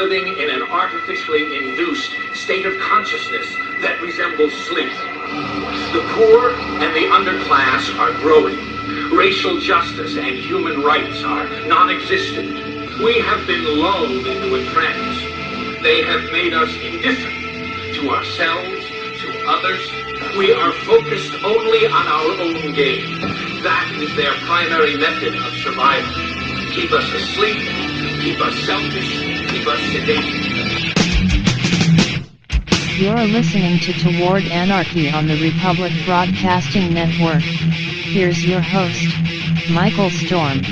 living in an artificially induced state of consciousness that resembles sleep. The poor and the underclass are growing. Racial justice and human rights are non-existent. We have been lulled into a trance. They have made us indifferent to ourselves, to others. We are focused only on our own gain. That is their primary method of survival. Keep us asleep, keep us selfish, keep us sedated. You're listening to Toward Anarchy on the Republic Broadcasting Network. Here's your host, Michael Storm.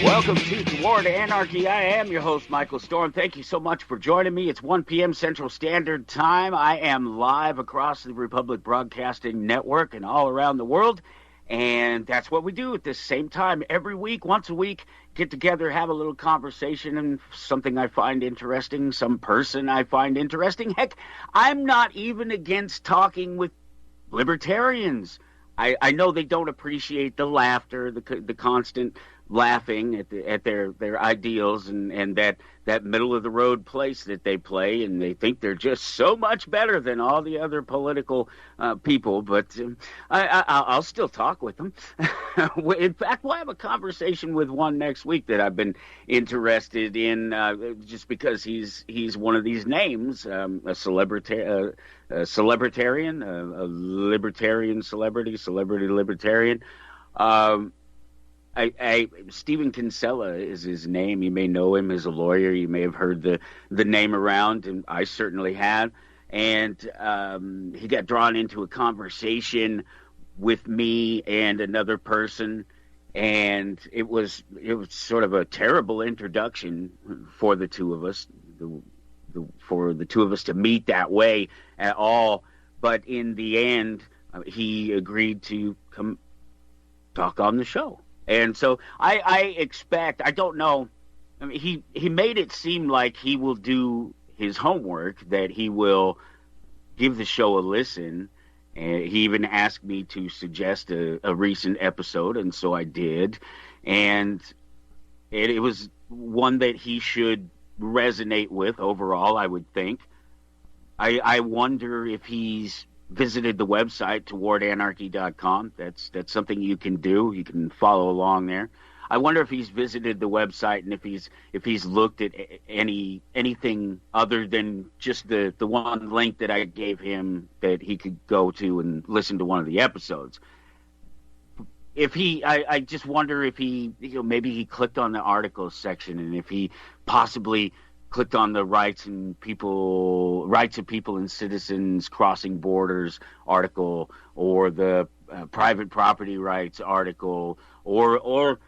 Welcome to Toward Anarchy. I am your host, Michael Storm. Thank you so much for joining me. It's 1 p.m. Central Standard Time. I am live across the Republic Broadcasting Network and all around the world. And that's what we do at this same time every week, once a week, get together, have a little conversation, and something I find interesting, some person I find interesting. Heck, I'm not even against talking with libertarians. I know they don't appreciate the laughter, the constant laughing at their ideals and that middle of the road place that they play, and they think they're just so much better than all the other political people. But I'll still talk with them. In fact, we'll have a conversation with one next week that I've been interested in, just because he's one of these names, a celebritarian, a libertarian celebrity libertarian. Stephen Kinsella is his name. You may know him as a lawyer. You may have heard the name around, and I certainly have. And he got drawn into a conversation with me and another person, and it was sort of a terrible introduction for the two of us, for the two of us to meet that way at all. But in the end, he agreed to come talk on the show. And so I expect, I don't know, I mean, he made it seem like he will do his homework, that he will give the show a listen. And he even asked me to suggest a recent episode, and so I did. And it was one that he should resonate with overall, I would think. I wonder if he's visited the website towardanarchy.com. That's something you can do. You can follow along there. I wonder if he's visited the website and if he's looked at anything other than just the one link that I gave him that he could go to and listen to one of the episodes. I just wonder if he, maybe he clicked on the articles section, and if he possibly clicked on the rights of people and citizens crossing borders article, or the private property rights article, or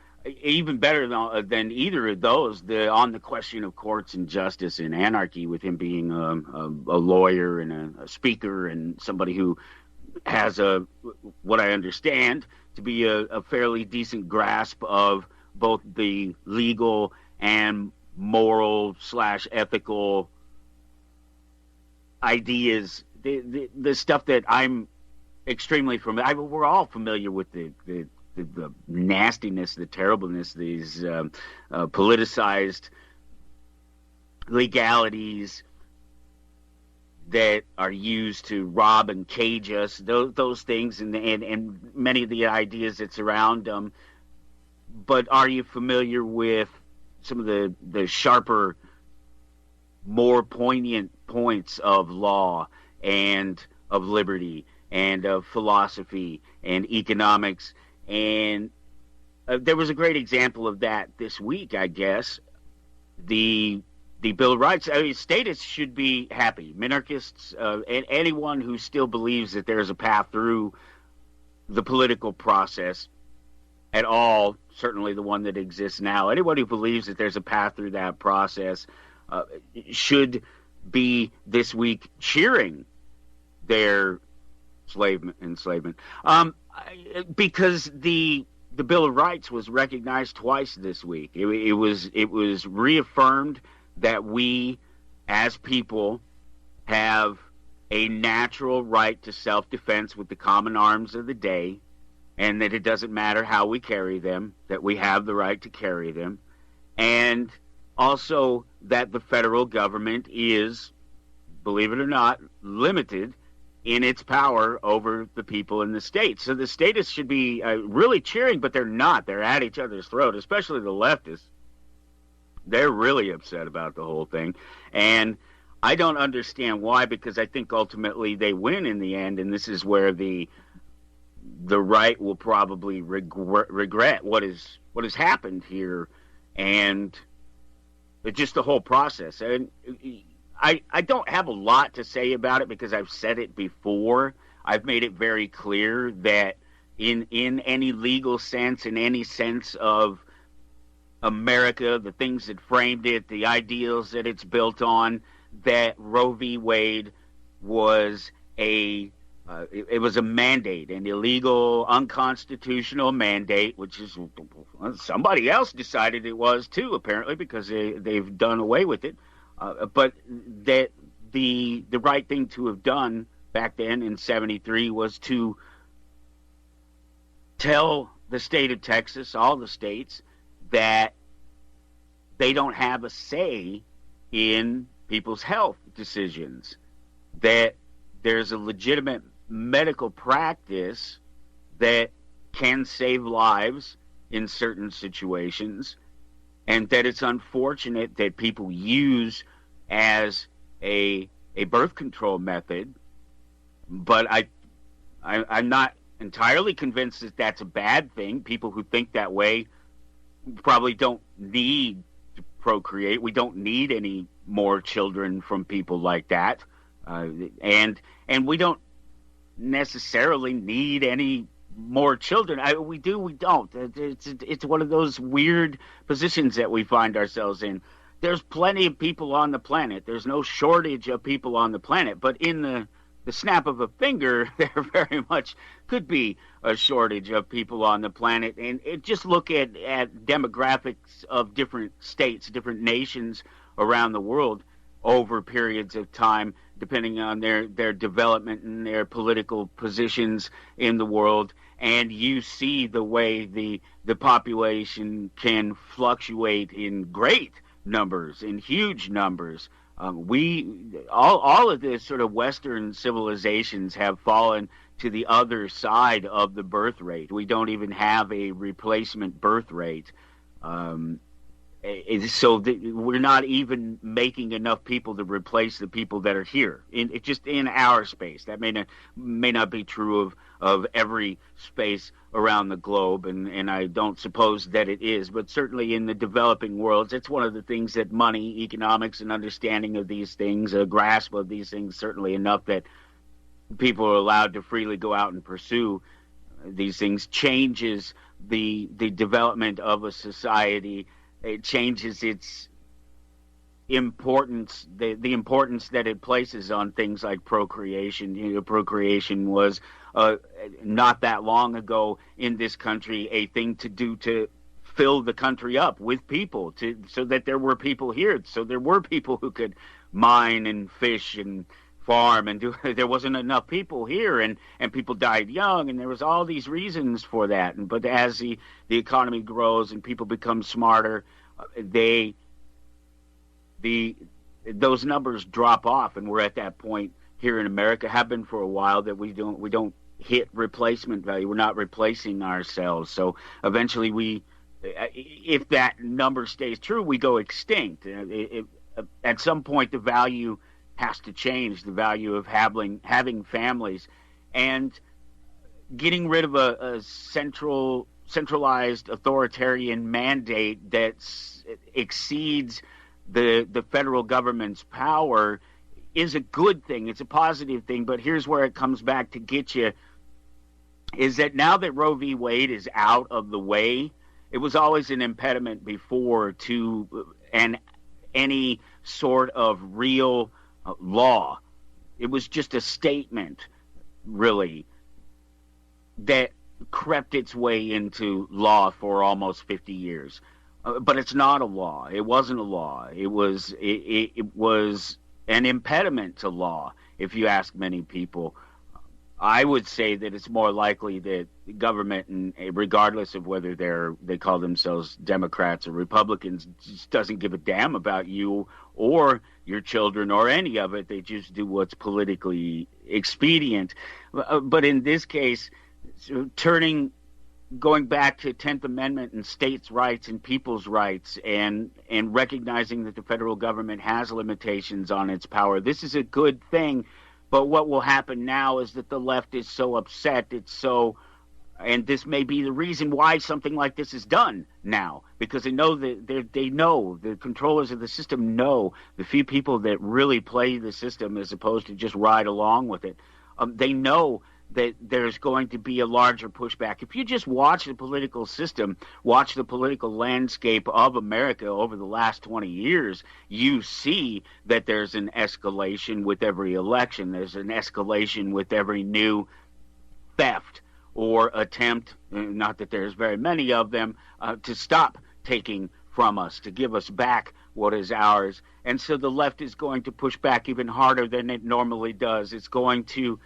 even better than either of those, on the question of courts and justice and anarchy, with him being a lawyer and a speaker and somebody who has what I understand to be a fairly decent grasp of both the legal and moral/ethical ideas, the stuff that I'm extremely familiar. We're all familiar with the nastiness, the terribleness, these politicized legalities that are used to rob and cage us. Those things, and many of the ideas that surround them. But are you familiar with some of the sharper, more poignant points of law and of liberty and of philosophy and economics? And there was a great example of that this week, I guess. The Bill of Rights. I mean, statists should be happy. Minarchists, and anyone who still believes that there's a path through the political process at all, certainly the one that exists now, anyone who believes that there's a path through that process should be this week cheering their enslavement. Because the Bill of Rights was recognized twice this week. It was reaffirmed that we, as people, have a natural right to self-defense with the common arms of the day, and that it doesn't matter how we carry them, that we have the right to carry them. And also that the federal government is, believe it or not, limited in its power over the people in the states. So the statists should be really cheering, but they're not. They're at each other's throat, especially the leftists. They're really upset about the whole thing. And I don't understand why, because I think ultimately they win in the end, and this is where the right will probably regret what has happened here, and just the whole process. And I don't have a lot to say about it because I've said it before. I've made it very clear that in any legal sense, in any sense of America, the things that framed it, the ideals that it's built on, that Roe v. Wade was it was a mandate, an illegal, unconstitutional mandate, which is somebody else decided it was too, apparently, because they've done away with it. But that the right thing to have done back then in '73 was to tell the state of Texas, all the states, that they don't have a say in people's health decisions, that there's a legitimate medical practice that can save lives in certain situations, and that it's unfortunate that people use as a birth control method. But I'm not entirely convinced that that's a bad thing. People who think that way probably don't need to procreate. We don't need any more children from people like that, and we don't necessarily need any more children. We do, we don't. It's one of those weird positions that we find ourselves in. There's plenty of people on the planet. There's no shortage of people on the planet, but in the snap of a finger, there very much could be a shortage of people on the planet. And just look at demographics of different states, different nations around the world over periods of time, depending on their development and their political positions in the world. And you see the way the population can fluctuate in great numbers, in huge numbers. All of this sort of Western civilizations have fallen to the other side of the birth rate. We don't even have a replacement birth rate. So we're not even making enough people to replace the people that are here. Just in our space. That may not be true of every space around the globe, and I don't suppose that it is, but certainly in the developing worlds, it's one of the things that money, economics, and understanding of these things, a grasp of these things, certainly enough that people are allowed to freely go out and pursue these things, changes the development of a society. It changes its importance, the importance that it places on things like procreation. Procreation was not that long ago in this country a thing to do to fill the country up with people, so that there were people here, so there were people who could mine and fish and farm and do. There wasn't enough people here, and people died young, and there was all these reasons for that. But as the economy grows and people become smarter, those numbers drop off, and we're at that point here in America, have been for a while, that we don't hit replacement value. We're not replacing ourselves. So eventually if that number stays true, we go extinct. At some point, the value has to change, the value of having families, and getting rid of a centralized authoritarian mandate that exceeds the federal government's power is a good thing. It's a positive thing. But here's where it comes back to get you, is that now that Roe v. Wade is out of the way, it was always an impediment before to any sort of real law. It was just a statement, really, that crept its way into law for almost 50 years. But it's not a law. It wasn't a law. It was an impediment to law, if you ask many people. I would say that it's more likely that the government, and regardless of whether they call themselves Democrats or Republicans, just doesn't give a damn about you or your children or any of it. They just do what's politically expedient. But in this case, going back to 10th Amendment and states' rights and people's rights, and recognizing that the federal government has limitations on its power, this is a good thing. But what will happen now is that the left is so upset, and this may be the reason why something like this is done now, because they know the controllers of the system know the few people that really play the system as opposed to just ride along with it. They know that there's going to be a larger pushback. If you just watch the political system, watch the political landscape of America over the last 20 years, you see that there's an escalation with every election. There's an escalation with every new theft or attempt, not that there's very many of them, to stop taking from us, to give us back what is ours. And so the left is going to push back even harder than it normally does. It's going to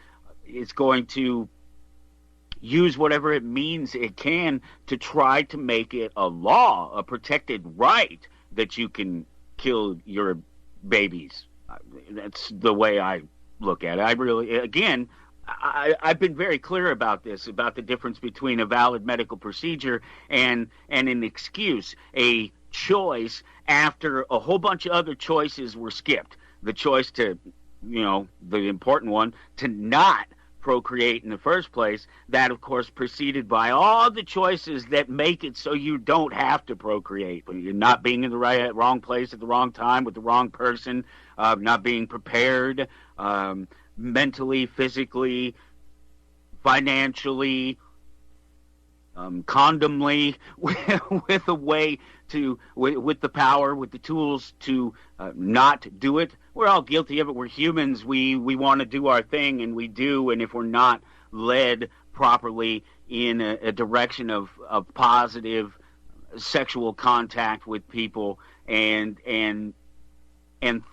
use whatever it means it can to try to make it a law, a protected right, that you can kill your babies. That's the way I look at it. I've been very clear about this, about the difference between a valid medical procedure and an excuse, a choice after a whole bunch of other choices were skipped. The choice to, the important one, to not procreate in the first place, that of course preceded by all the choices that make it so you don't have to procreate. You're not being in the wrong place at the wrong time with the wrong person, not being prepared, mentally, physically, financially, condomly, with a way to, with the power, with the tools to not do it. We're all guilty of it. We're humans. We want to do our thing, and we do. And if we're not led properly in a direction of positive sexual contact with people, and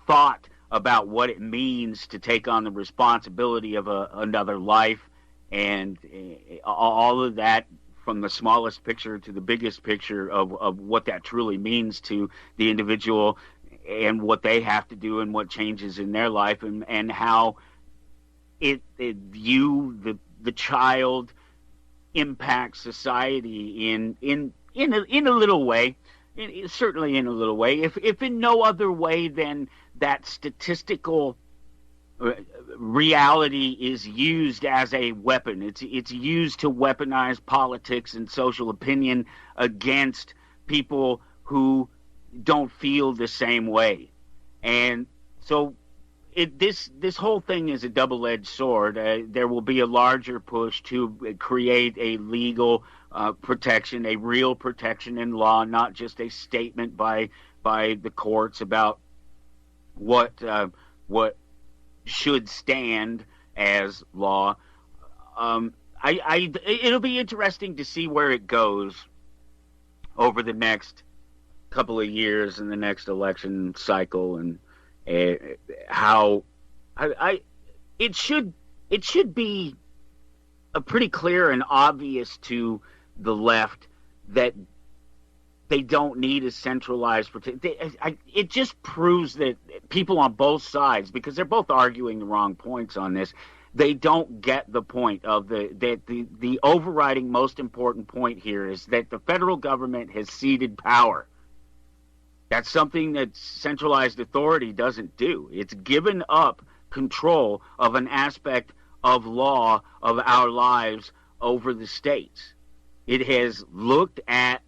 thought about what it means to take on the responsibility of another life, and all of that, from the smallest picture to the biggest picture of what that truly means to the individual and what they have to do and what changes in their life, and how the child impacts society in a little way, certainly in a little way, if in no other way than that statistical reality is used as a weapon. It's used to weaponize politics and social opinion against people who don't feel the same way. And so this whole thing is a double-edged sword. There will be a larger push to create a legal protection, a real protection in law, not just a statement by the courts about what should stand as law. It'll be interesting to see where it goes over the next couple of years in the next election cycle, and how it should be pretty clear and obvious to the left that they don't need a centralized protection. It just proves that people on both sides, because they're both arguing the wrong points on this, they don't get the point of the overriding most important point here is that the federal government has ceded power. That's something that centralized authority doesn't do. It's given up control of an aspect of law of our lives over the states. It has looked at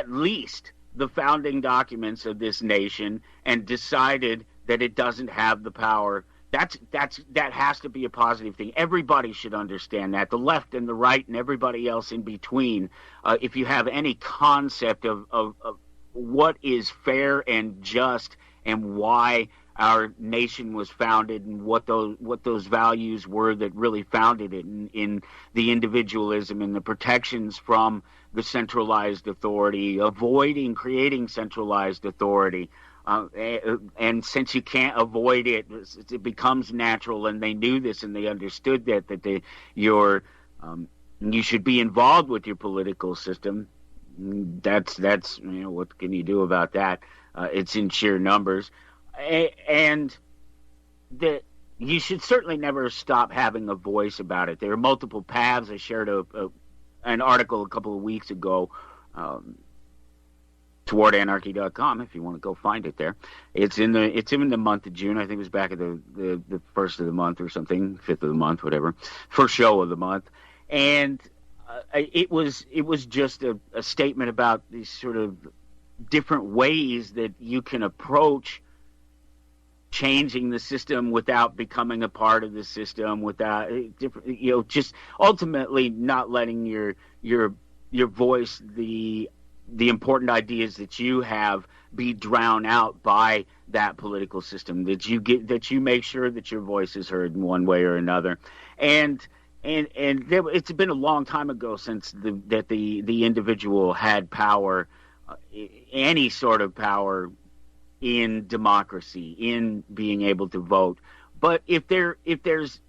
least the founding documents of this nation and decided that it doesn't have the power. That has to be a positive thing. Everybody should understand that, the left and the right and everybody else in between. If you have any concept of what is fair and just and why our nation was founded and what those values were that really founded it in the individualism and the protections from the centralized authority, avoiding creating centralized authority, And since you can't avoid it, it becomes natural. And they knew this, and they understood that you should be involved with your political system. That's what can you do about that? It's in sheer numbers, and that you should certainly never stop having a voice about it. There are multiple paths. I shared an article a couple of weeks ago. TowardAnarchy.com if you want to go find it there. It's in the month of June. I think it was back at the first of the month or something, 5th of the month, whatever, first show of the month, and it was just a statement about these sort of different ways that you can approach changing the system without becoming a part of the system, without just ultimately not letting your voice, the important ideas that you have, be drowned out by that political system, that you make sure that your voice is heard in one way or another. And it's been a long time ago since the individual had power, any sort of power in democracy, in being able to vote. But if there's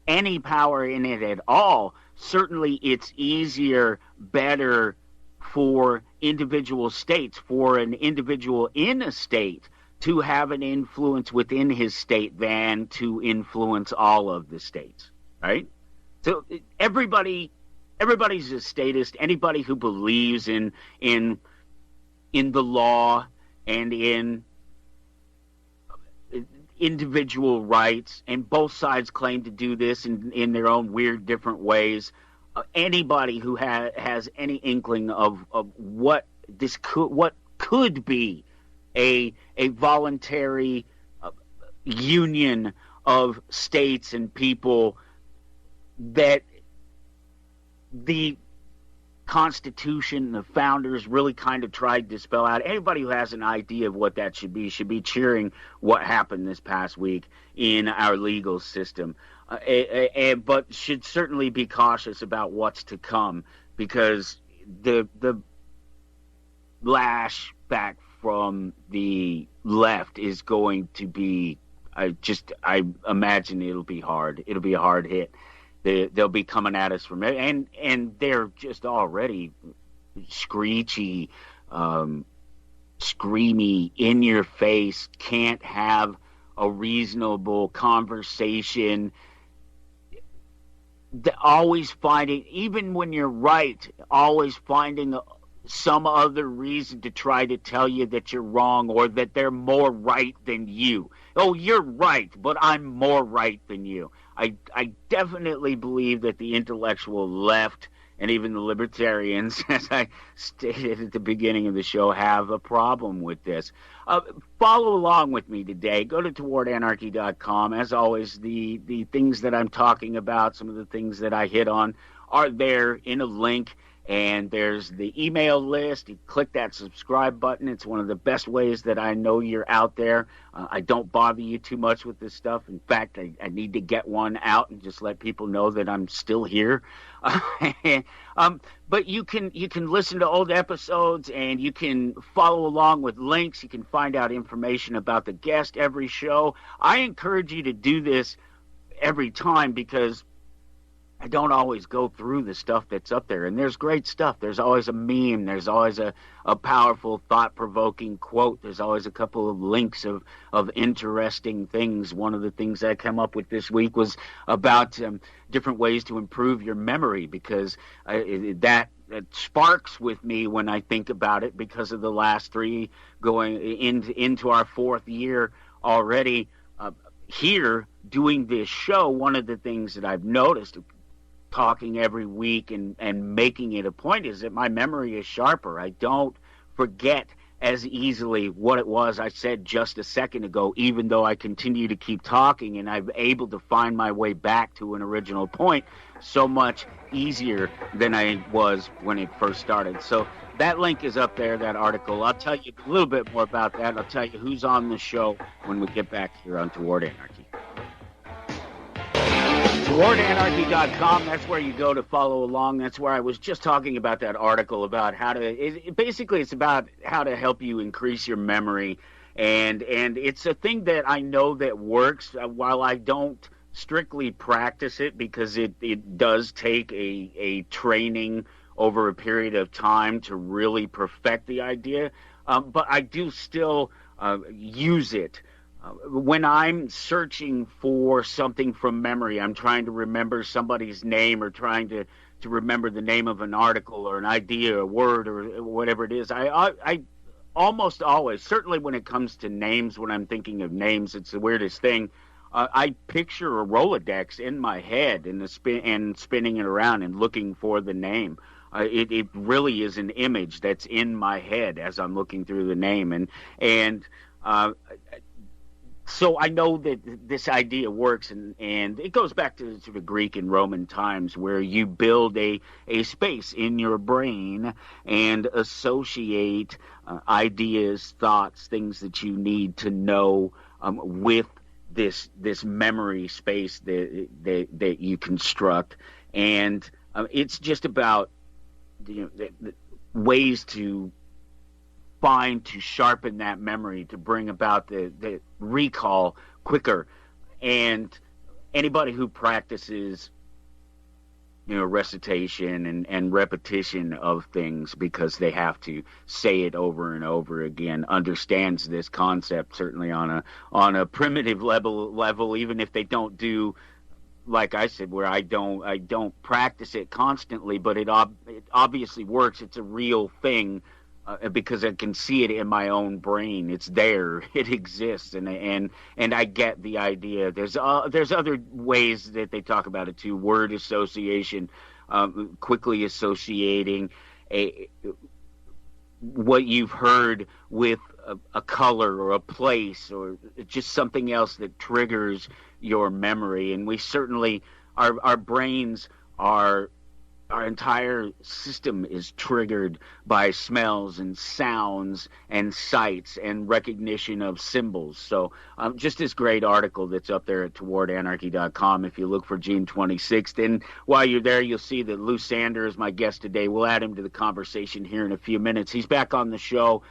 any power in it at all, certainly it's easier, better for individual states, for an individual in a state to have an influence within his state than to influence all of the states, right? So everybody's a statist. Anybody who believes in the law and in individual rights, and both sides claim to do this in their own weird different ways. Anybody who has any inkling of what could be a voluntary union of states and people that the Constitution, the founders really kind of tried to spell out. Anybody who has an idea of what that should be cheering what happened this past week in our legal system. But should certainly be cautious about what's to come, because the lash back from the left is going to be, I imagine it'll be hard. It'll be a hard hit. They'll be coming at us from it, and they're just already screechy, screamy, in your face, can't have a reasonable conversation. Always finding, even when you're right, always finding some other reason to try to tell you that you're wrong, or that they're more right than you. Oh, you're right, but I'm more right than you. I definitely believe that the intellectual left and even the libertarians, as I stated at the beginning of the show, have a problem with this. Follow along with me today. Go to TowardAnarchy.com. As always, the things that I'm talking about, some of the things that I hit on, are there in a link. And there's the email list. You click that subscribe button. It's one of the best ways that I know you're out there. I don't bother you too much with this stuff. In fact, I need to get one out and just let people know that I'm still here. But you can listen to old episodes, and you can follow along with links. You can find out information about the guest every show. I encourage you to do this every time, because I don't always go through the stuff that's up there. And there's great stuff. There's always a meme. There's always a powerful, thought-provoking quote. There's always a couple of links of interesting things. One of the things I came up with this week was about different ways to improve your memory, because that sparks with me when I think about it, because of the last 3 going into our 4th year already here doing this show. One of the things that I've noticed, talking every week and making it a point, is that my memory is sharper. I don't forget as easily what it was I said just a second ago, even though I continue to keep talking, and I'm able to find my way back to an original point so much easier than I was when it first started. So that link is up there, that article. I'll tell you a little bit more about that. I'll tell you who's on the show when we get back here on Toward Anarchy. TowardAnarchy.com, that's where you go to follow along. That's where I was just talking about that article about how to, basically it's about how to help you increase your memory and it's a thing that I know that works, while I don't strictly practice it, because it does take a training over a period of time to really perfect the idea. But I do still use it. When I'm searching for something from memory, I'm trying to remember somebody's name, or trying to remember the name of an article or an idea, a word, or whatever it is. I almost always, certainly when it comes to names, when I'm thinking of names, it's the weirdest thing. I picture a Rolodex in my head, and spinning it around and looking for the name. It really is an image that's in my head as I'm looking through the name, and uh, so I know that this idea works, and it goes back to sort of Greek and Roman times, where you build a space in your brain and associate ideas, thoughts, things that you need to know, with this memory space that you construct. And it's just about, the ways to sharpen that memory, to bring about the recall quicker. And anybody who practices, recitation and repetition of things, because they have to say it over and over again, understands this concept, certainly on a primitive level, even if they don't do, like I said, where I don't practice it constantly, but it obviously works. It's a real thing, because I can see it in my own brain. It's there. It exists, and I get the idea. There's other ways that they talk about it too. Word association, quickly associating what you've heard with a color or a place, or just something else that triggers your memory. And we certainly, our brains are, our entire system is triggered by smells and sounds and sights and recognition of symbols. So just this great article that's up there at towardanarchy.com, if you look for June 26th. And while you're there, you'll see that Lou Sander is my guest today. We'll add him to the conversation here in a few minutes. He's back on the show.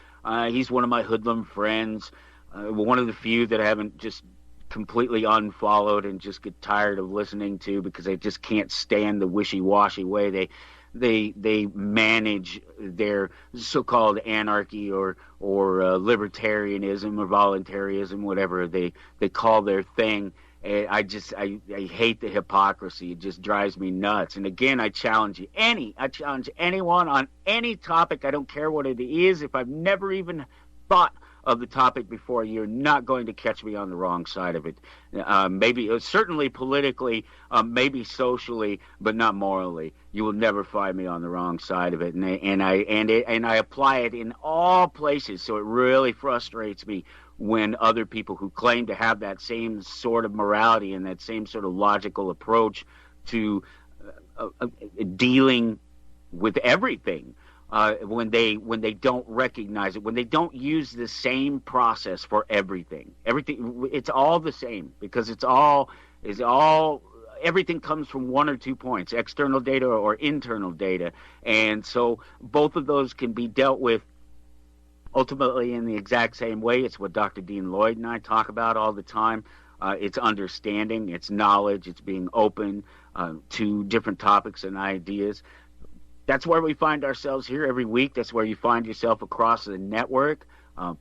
He's one of my hoodlum friends, one of the few that I haven't just completely unfollowed and just get tired of listening to, because I just can't stand the wishy-washy way they manage their so-called anarchy or libertarianism or voluntarism, whatever they call their thing. And I hate the hypocrisy. It just drives me nuts. And again, I challenge anyone on any topic. I don't care what it is. If I've never even thought of the topic before, you're not going to catch me on the wrong side of it. Maybe, certainly politically, maybe socially, but not morally. You will never find me on the wrong side of it, and I apply it in all places. So it really frustrates me when other people who claim to have that same sort of morality and that same sort of logical approach to dealing with everything, when they don't recognize it, when they don't use the same process for everything, it's all the same, because everything comes from one or 2 points, external data or internal data. And so both of those can be dealt with ultimately in the exact same way. It's what Dr. Dean Lloyd and I talk about all the time. It's understanding, it's knowledge, it's being open to different topics and ideas. That's where we find ourselves here every week. That's where you find yourself across the network.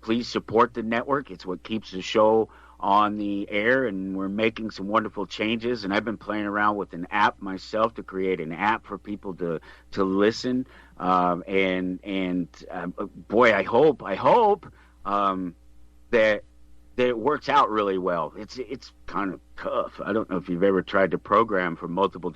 Please support the network. It's what keeps the show on the air, and we're making some wonderful changes. And I've been playing around with an app myself to create an app for people to listen. Boy, I hope that it works out really well. It's kind of tough. I don't know if you've ever tried to program for multiple.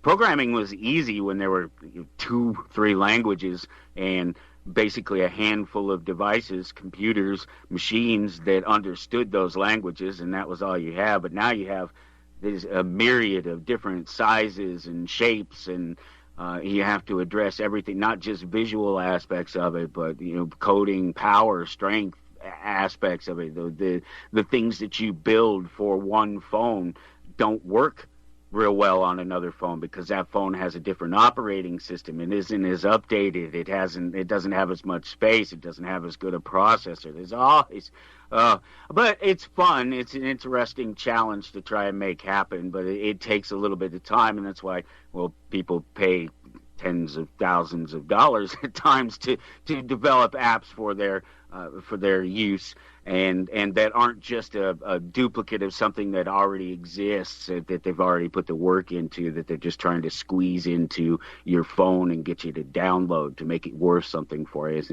Programming was easy when there were 2-3 languages and basically a handful of devices, computers, machines that understood those languages, and that was all you have. But now you have there's a myriad of different sizes and shapes, and you have to address everything, not just visual aspects of it, but coding, power, strength aspects of it. The things that you build for one phone don't work real well on another phone, because that phone has a different operating system. It isn't as updated. It doesn't have as much space. It doesn't have as good a processor. There's always, but it's fun. It's an interesting challenge to try and make happen, but it takes a little bit of time, and that's why, well, people pay tens of thousands of dollars at times to develop apps for their use, and that aren't just a duplicate of something that already exists, that they've already put the work into, that they're just trying to squeeze into your phone and get you to download to make it worth something for you.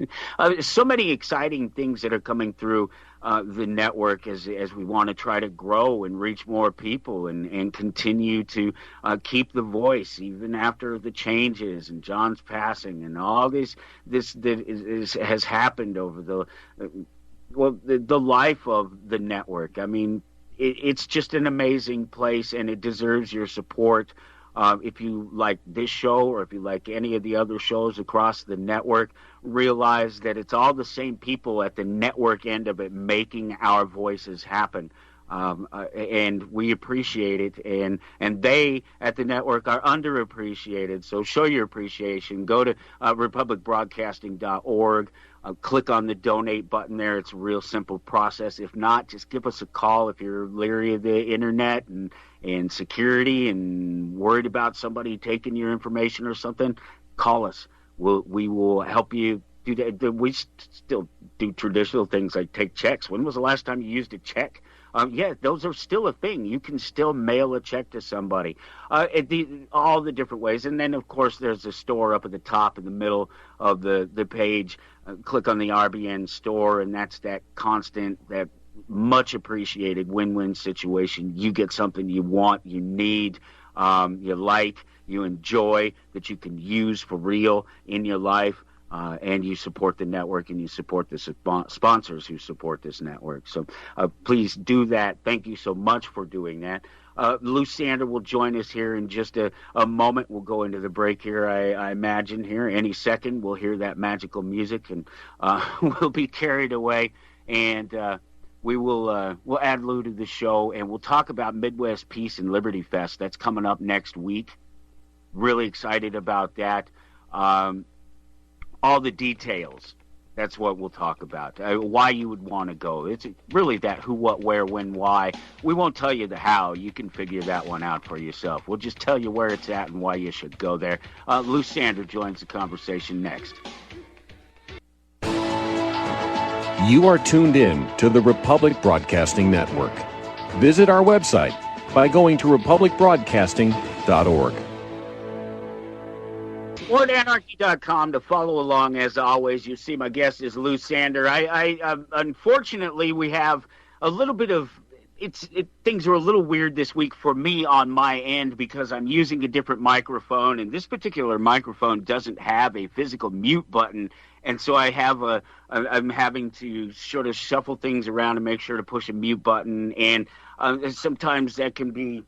So many exciting things that are coming through the network as we want to try to grow and reach more people, and continue to keep the voice even after the changes and John's passing and all this that has happened over the life of the network. I mean, it's just an amazing place, and it deserves your support. If you like this show, or if you like any of the other shows across the network, realize that it's all the same people at the network end of it making our voices happen. And we appreciate it, and they at the network are underappreciated. So show your appreciation. Go to republicbroadcasting.org. Click on the donate button there. It's a real simple process. If not, just give us a call if you're leery of the internet and security and worried about somebody taking your information or something. Call us. We will help you do that. We still do traditional things like take checks. When was the last time you used a check? Yeah, those are still a thing. You can still mail a check to somebody. All the different ways. And then, of course, there's a store up at the top in the middle of the page. Click on the RBN store, and that's that constant, that much appreciated win-win situation. You get something you want, you need, you like, you enjoy, that you can use for real in your life. And you support the network, and you support the sponsors who support this network. So please do that. Thank you so much for doing that. Lou Sander will join us here in just a moment. We'll go into the break here, I imagine, here. Any second, we'll hear that magical music, and we'll be carried away. And we'll add Lou to the show, and we'll talk about Midwest Peace and Liberty Fest. That's coming up next week. Really excited about that. All the details, that's what we'll talk about. Why you would want to go. It's really that who, what, where, when, why. We won't tell you the how. You can figure that one out for yourself. We'll just tell you where it's at and why you should go there. Lou Sander joins the conversation next. You are tuned in to the Republic Broadcasting Network. Visit our website by going to republicbroadcasting.org. Anarchy.com to follow along. As always, you see my guest is Lou Sander. Unfortunately, we have a little bit of things are a little weird this week for me on my end, because I'm using a different microphone, and this particular microphone doesn't have a physical mute button, and so I'm having to sort of shuffle things around and make sure to push a mute button, and sometimes that can be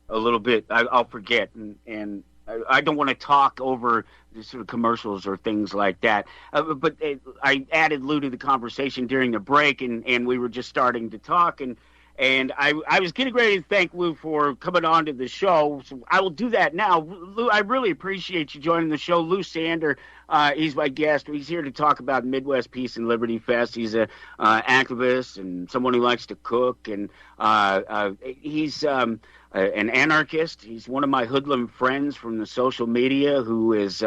a little bit. I'll forget, and I don't want to talk over the sort of commercials or things like that. But I added Lou to the conversation during the break, and we were just starting to talk, and I was getting ready to thank Lou for coming on to the show. So I will do that now. Lou, I really appreciate you joining the show. Lou Sander, he's my guest. He's here to talk about Midwest Peace and Liberty Fest. He's an activist and someone who likes to cook, and he's an anarchist. He's one of my hoodlum friends from the social media who has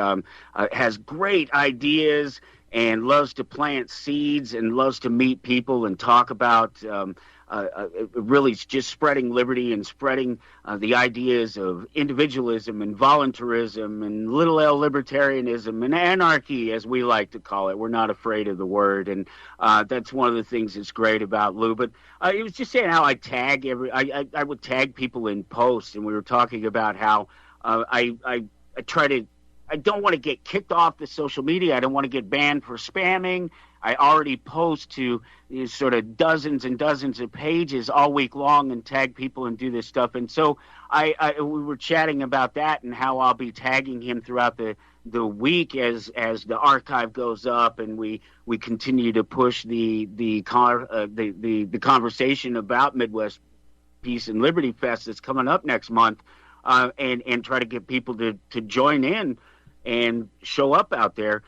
great ideas and loves to plant seeds and loves to meet people and talk about really just spreading liberty and spreading the ideas of individualism and voluntarism and little L libertarianism and anarchy, as we like to call it. We're not afraid of the word, and that's one of the things that's great about Lou. But it was just saying how I tag I would tag people in posts, and we were talking about how I don't want to get kicked off the social media. I don't want to get banned for spamming. I already post to sort of dozens and dozens of pages all week long and tag people and do this stuff. And so we were chatting about that and how I'll be tagging him throughout the week as the archive goes up, and we continue to push the conversation about Midwest Peace, and Liberty Fest that's coming up next month, and try to get people to join in and show up out there.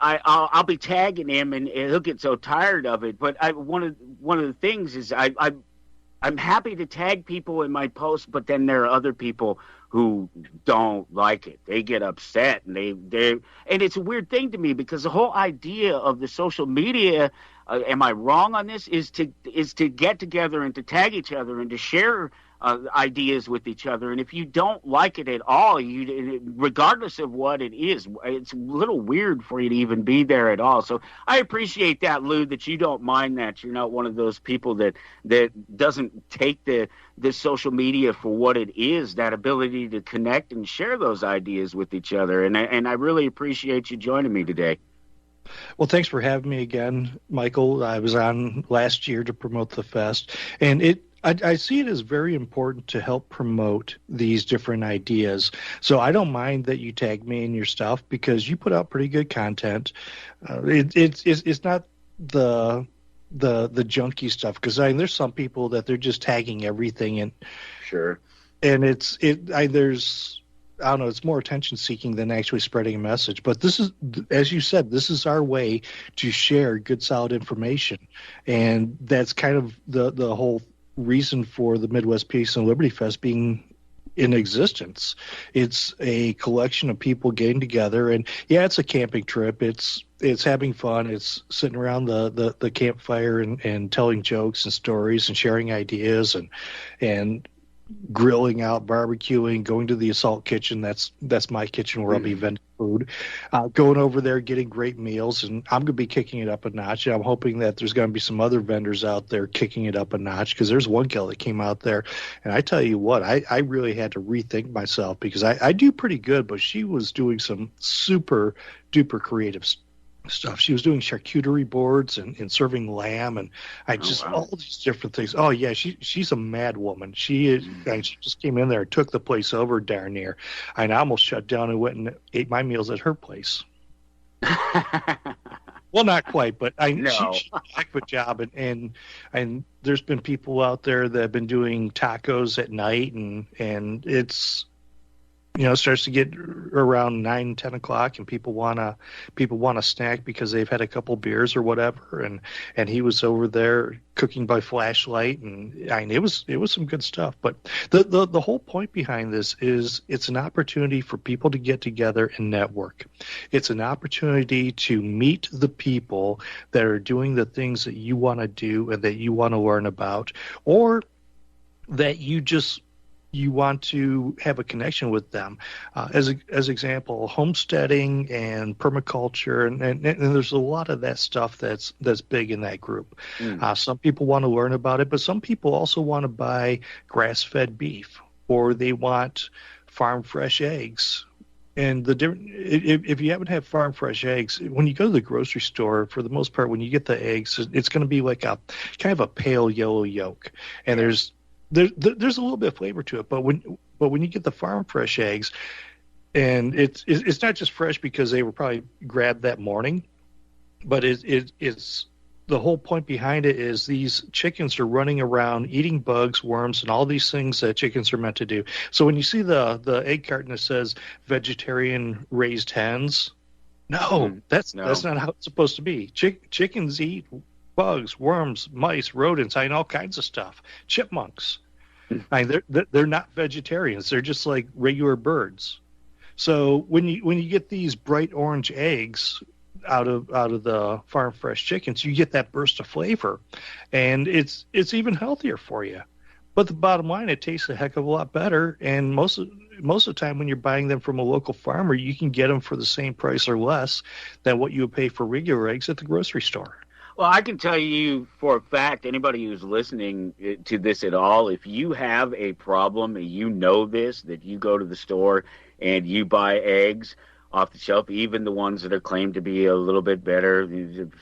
I'll be tagging him, and he'll get so tired of it. But one of the things is I'm happy to tag people in my posts, but then there are other people who don't like it. They get upset, and and it's a weird thing to me, because the whole idea of the social media, am I wrong on this, is to get together and to tag each other and to share ideas with each other. And if you don't like it at all, regardless of what it is, it's a little weird for you to even be there at all. So I appreciate that, Lou, that you don't mind that. You're not one of those people that doesn't take the social media for what it is, that ability to connect and share those ideas with each other. And I really appreciate you joining me today. Well, thanks for having me again, Michael. I was on last year to promote the fest, and I see it as very important to help promote these different ideas. So I don't mind that you tag me in your stuff, because you put out pretty good content. It's not the junky stuff, because there's some people that they're just tagging everything in. Sure. And there's, I don't know, it's more attention seeking than actually spreading a message. But this is, as you said, this is our way to share good, solid information. And that's kind of the whole reason for the Midwest Peace and Liberty Fest being in existence. It's a collection of people getting together, and yeah, it's a camping trip. It's having fun. It's sitting around the campfire and telling jokes and stories and sharing ideas and grilling out, barbecuing, going to the assault kitchen. That's my kitchen where I'll be vending food, going over there, getting great meals. And I'm going to be kicking it up a notch. And I'm hoping that there's going to be some other vendors out there kicking it up a notch, because there's one gal that came out there, and I tell you what, I really had to rethink myself, because I do pretty good, but she was doing some super duper creative stuff. She was doing charcuterie boards and serving lamb, and all these different things. Oh yeah, she's a mad woman. She is. And she just came in there and took the place over darn near. I almost shut down and went and ate my meals at her place. Well, not quite, but she did a heck of a job, and there's been people out there that have been doing tacos at night, and it's, it starts to get around 9, 10 o'clock, and people want to snack because they've had a couple beers or whatever. And he was over there cooking by flashlight, and it was some good stuff. But the whole point behind this is it's an opportunity for people to get together and network. It's an opportunity to meet the people that are doing the things that you want to do and that you want to learn about, or that you want to have a connection with them. As example, homesteading and permaculture, and there's a lot of that stuff that's big in that group. Some people want to learn about it, but some people also want to buy grass-fed beef, or they want farm fresh eggs. And if you haven't had farm fresh eggs, when you go to the grocery store, for the most part, when you get the eggs, it's going to be like a kind of a pale yellow yolk, and there's a little bit of flavor to it, but when you get the farm fresh eggs, and it's not just fresh because they were probably grabbed that morning, but it's the whole point behind it is these chickens are running around eating bugs, worms, and all these things that chickens are meant to do. So when you see the egg carton that says vegetarian raised hens, that's not how it's supposed to be. Chickens eat bugs, worms, mice, rodents, all kinds of stuff. Chipmunks. They're not vegetarians. They're just like regular birds. So when you get these bright orange eggs out of the farm fresh chickens, you get that burst of flavor, and it's even healthier for you. But the bottom line, it tastes a heck of a lot better. And most of the time, when you're buying them from a local farmer, you can get them for the same price or less than what you would pay for regular eggs at the grocery store. Well, I can tell you for a fact, anybody who's listening to this at all, if you have a problem and you know this, that you go to the store and you buy eggs, off the shelf, even the ones that are claimed to be a little bit better,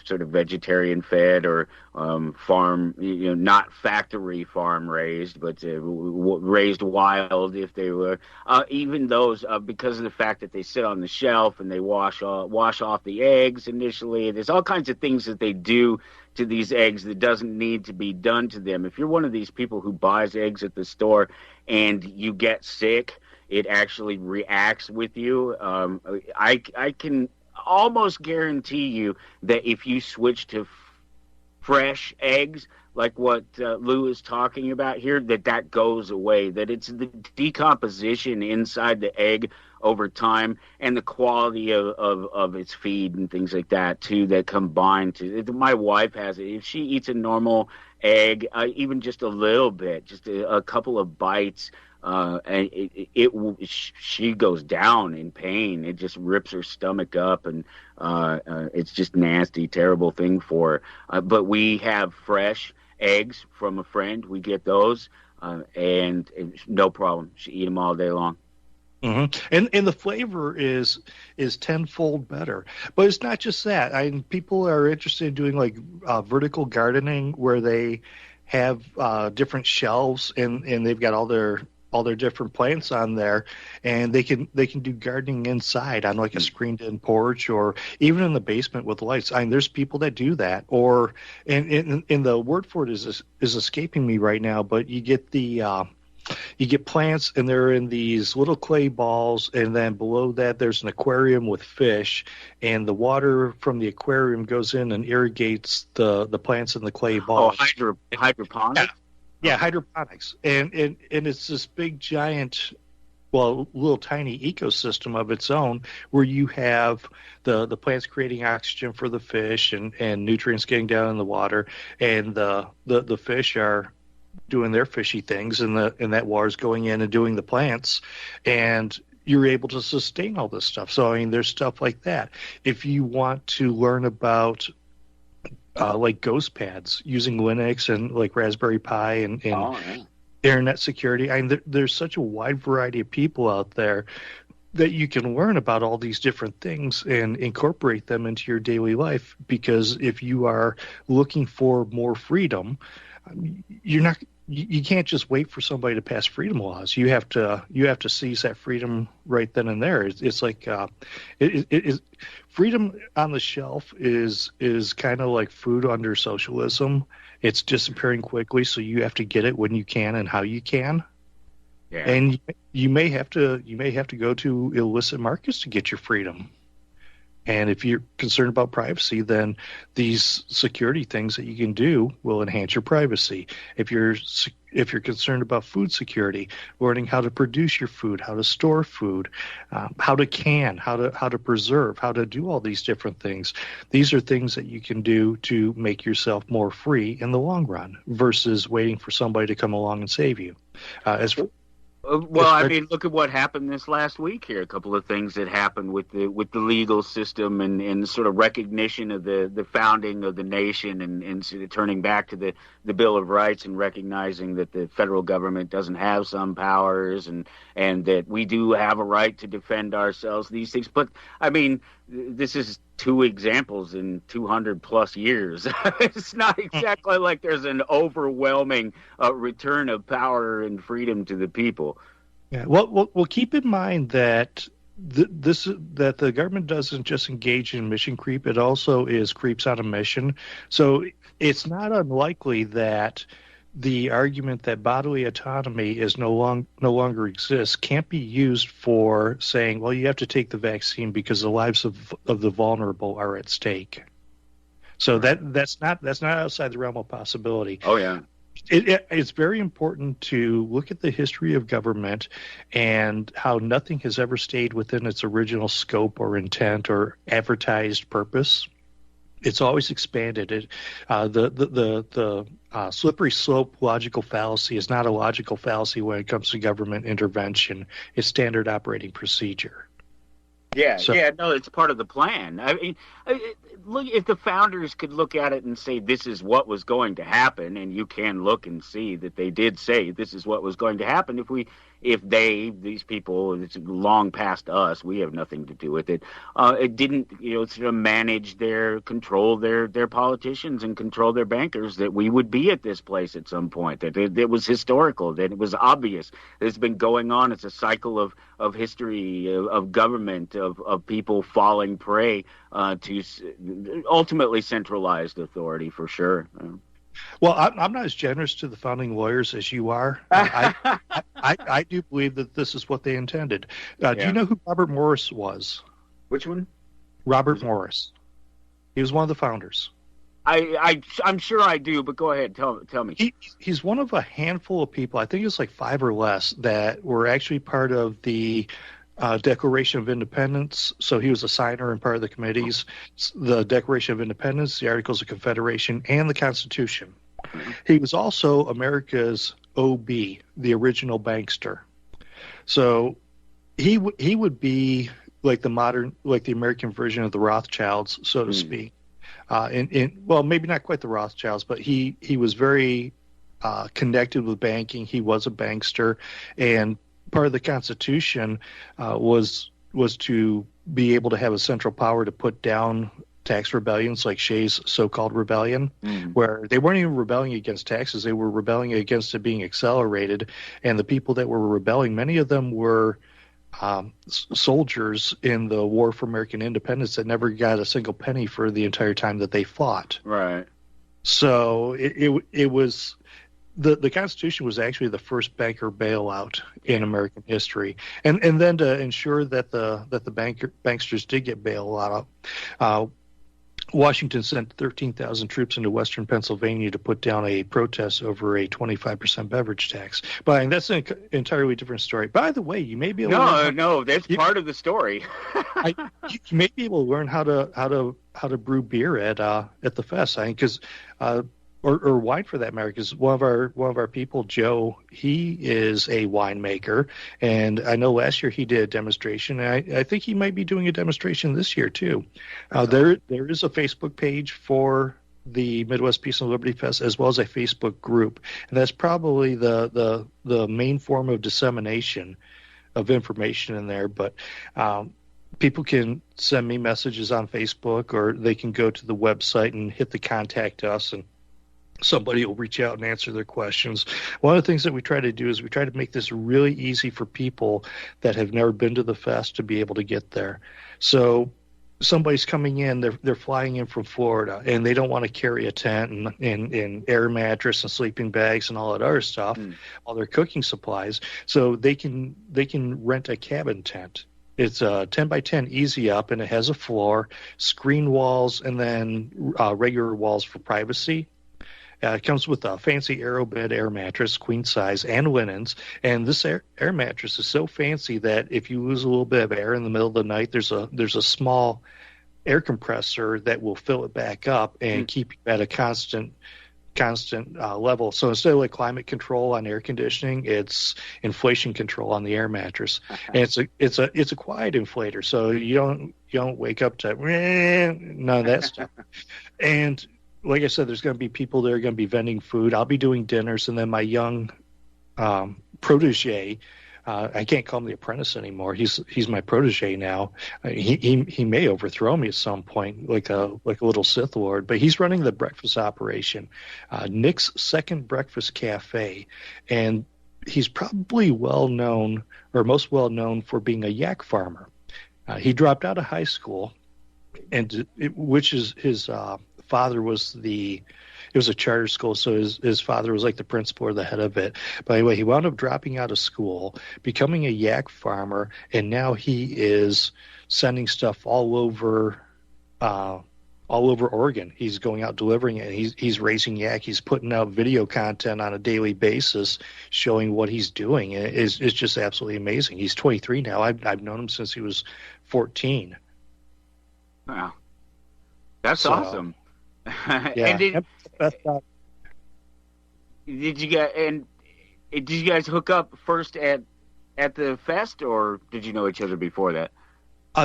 sort of vegetarian fed or farm, not factory farm raised, but raised wild if they were. Even those, because of the fact that they sit on the shelf and they wash off the eggs initially. There's all kinds of things that they do to these eggs that doesn't need to be done to them. If you're one of these people who buys eggs at the store and you get sick, it actually reacts with you. I can almost guarantee you that if you switch to fresh eggs, like what Lou is talking about here, that goes away, that it's the decomposition inside the egg over time and the quality of its feed and things like that too that combine to. My wife has it. If she eats a normal egg, even just a little bit, just a couple of bites, and she goes down in pain. It just rips her stomach up, and it's just nasty, terrible thing for her. But we have fresh eggs from a friend. We get those, and no problem. She eat them all day long. Mm-hmm. And the flavor is tenfold better. But it's not just that. People are interested in doing like vertical gardening, where they have different shelves and they've got all their different plants on there, and they can do gardening inside on like a screened-in porch or even in the basement with lights. There's people that do that. Or and the word for it is escaping me right now, but you get you get plants, and they're in these little clay balls, and then below that there's an aquarium with fish, and the water from the aquarium goes in and irrigates the plants in the clay balls. Oh, hydroponics? Yeah, hydroponics. And it's this big, giant, well, little tiny ecosystem of its own, where you have the plants creating oxygen for the fish and nutrients getting down in the water, and the fish are doing their fishy things, and that water's going in and doing the plants, and you're able to sustain all this stuff. So there's stuff like that. If you want to learn about like ghost pads using Linux and like Raspberry Pi and internet security, there's such a wide variety of people out there that you can learn about all these different things and incorporate them into your daily life. Because if you are looking for more freedom, you can't just wait for somebody to pass freedom laws. You have to seize that freedom right then and there. It's like freedom on the shelf is kind of like food under socialism. It's disappearing quickly, so you have to get it when you can and how you can. Yeah. And you may have to go to illicit markets to get your freedom. And if you're concerned about privacy, then these security things that you can do will enhance your privacy. If you're concerned about food security, learning how to produce your food, how to store food, how to can, how to preserve, how to do all these different things. These are things that you can do to make yourself more free in the long run versus waiting for somebody to come along and save you. Look at what happened this last week here. A couple of things that happened with the legal system and sort of recognition of the founding of the nation and sort of turning back to the Bill of Rights and recognizing that the federal government doesn't have some powers and that we do have a right to defend ourselves, these things. But, this is two examples in 200 plus years. It's not exactly like there's an overwhelming return of power and freedom to the people. Yeah. Well, keep in mind that that the government doesn't just engage in mission creep; it also is creeps on a mission. So it's not unlikely that the argument that bodily autonomy is no longer exists can't be used for saying, well, you have to take the vaccine because the lives of the vulnerable are at stake. So that's not outside the realm of possibility. Oh yeah. It's very important to look at the history of government and how nothing has ever stayed within its original scope or intent or advertised purpose. It's always expanded. The slippery slope logical fallacy is not a logical fallacy when it comes to government intervention. It's standard operating procedure. Yeah, it's part of the plan. look, if the founders could look at it and say this is what was going to happen, and you can look and see that they did say this is what was going to happen. These people, it's long past us. We have nothing to do with it. It didn't, sort of control their politicians and control their bankers, that we would be at this place at some point. That it was historical. That it was obvious. It's been going on. It's a cycle of history, of government, of people falling prey to ultimately centralized authority, for sure. Well, I'm not as generous to the founding lawyers as you are. I do believe that this is what they intended. Do you know who Robert Morris was? Which one? Robert Morris. He was one of the founders. I'm sure I do, but go ahead. Tell me. He's one of a handful of people, I think it's like 5 or less, that were actually part of the Declaration of Independence. So he was a signer and part of the committees, the Declaration of Independence, the Articles of Confederation, and the Constitution. He was also America's OB, the original bankster. So he would be like the American version of the Rothschilds, so to speak. Well, maybe not quite the Rothschilds, but he was very connected with banking. He was a bankster, and part of the Constitution was to be able to have a central power to put down tax rebellions like Shays' so-called rebellion, where they weren't even rebelling against taxes. They were rebelling against it being accelerated. And the people that were rebelling, many of them were soldiers in the War for American Independence that never got a single penny for the entire time that they fought. Right. So it was... The Constitution was actually the first banker bailout in American history, and then to ensure that the banksters did get bailed out, Washington sent 13,000 troops into western Pennsylvania to put down a protest over a 25% beverage tax. But that's an entirely different story. By the way, you may be able to that's part of the story. You may be able to learn how to brew beer at the fest. I think because. Or wine for that matter, because one of our people, Joe, he is a winemaker, and I know last year he did a demonstration, and I think he might be doing a demonstration this year too. There is a Facebook page for the Midwest Peace and Liberty Fest, as well as a Facebook group, and that's probably the main form of dissemination of information in there. But people can send me messages on Facebook, or they can go to the website and hit the contact us, and somebody will reach out and answer their questions. One of the things that we try to do is we try to make this really easy for people that have never been to the fest to be able to get there. So somebody's coming in, they're flying in from Florida, and they don't want to carry a tent and air mattress and sleeping bags and all that other stuff, all their cooking supplies. So they can rent a cabin tent. It's a 10 by 10 easy up, and it has a floor, screen walls, and then regular walls for privacy. It comes with a fancy AeroBed air mattress, queen size, and linens. And this air mattress is so fancy that if you lose a little bit of air in the middle of the night, there's a small air compressor that will fill it back up and keep you at a constant level. So instead of like climate control on air conditioning, it's inflation control on the air mattress. And it's a quiet inflator, so you don't wake up to none of that stuff. And like I said, there's going to be people that are going to be vending food. I'll be doing dinners, and then my young protege, I can't call him the apprentice anymore. He's my protege now. He may overthrow me at some point, like a little Sith Lord. But he's running the breakfast operation, Nick's Second Breakfast Cafe, and he's probably most well known for being a yak farmer. He dropped out of high school, which is his father was it was a charter school, so his father was like the principal or the head of it. But anyway, he wound up dropping out of school, becoming a yak farmer, and now he is sending stuff all over Oregon. He's going out delivering it, and he's raising yak. He's putting out video content on a daily basis showing what he's doing. It's just absolutely amazing. He's 23 now. I've known him since he was 14. Wow. That's awesome. Yeah. Did you guys hook up first at the fest, or did you know each other before that?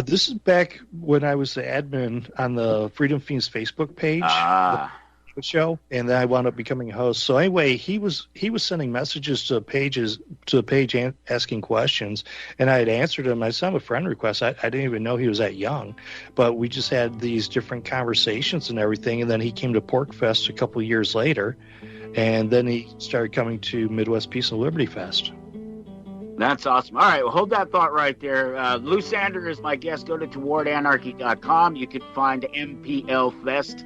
This is back when I was the admin on the Freedom Fiends Facebook page. The show, and then I wound up becoming a host. So anyway, he was sending messages to the page asking questions, and I had answered him. I sent him a friend request. I didn't even know he was that young, but we just had these different conversations and everything. And then he came to Porkfest a couple of years later, and then he started coming to Midwest Peace and Liberty Fest. That's awesome. All right, well, hold that thought right there. Lou Sander is my guest. Go to towardanarchy.com. You can find mplfest.org,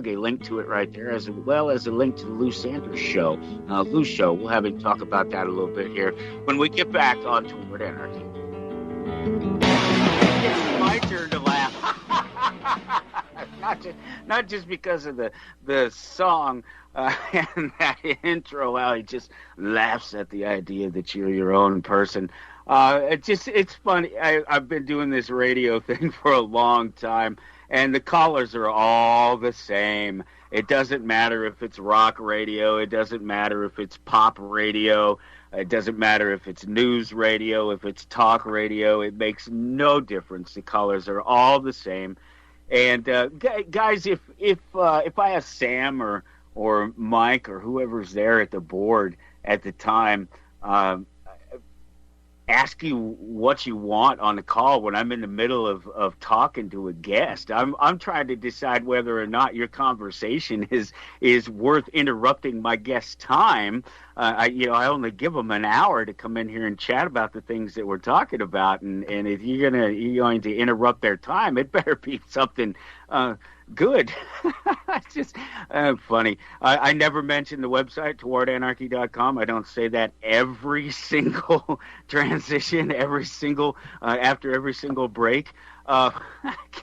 a link to it right there, as well as a link to the Lou Sanders Show. Lou's show, we'll have him talk about that a little bit here when we get back on Toward Anarchy. It's my turn to laugh. Not just because of the song and that intro, how he just laughs at the idea that you're your own person. It's funny. I've been doing this radio thing for a long time, and the callers are all the same. It doesn't matter if it's rock radio. It doesn't matter if it's pop radio. It doesn't matter if it's news radio, if it's talk radio. It makes no difference. The callers are all the same. And guys, if I ask Sam or Mike or whoever's there at the board at the time, ask you what you want on the call when I'm in the middle of talking to a guest, I'm trying to decide whether or not your conversation is worth interrupting my guest's time. I only give them an hour to come in here and chat about the things that we're talking about, and if you're going to interrupt their time, it better be something good. It's just funny. I never mention the website, towardanarchy.com. I don't say that every single transition, every single after every single break. I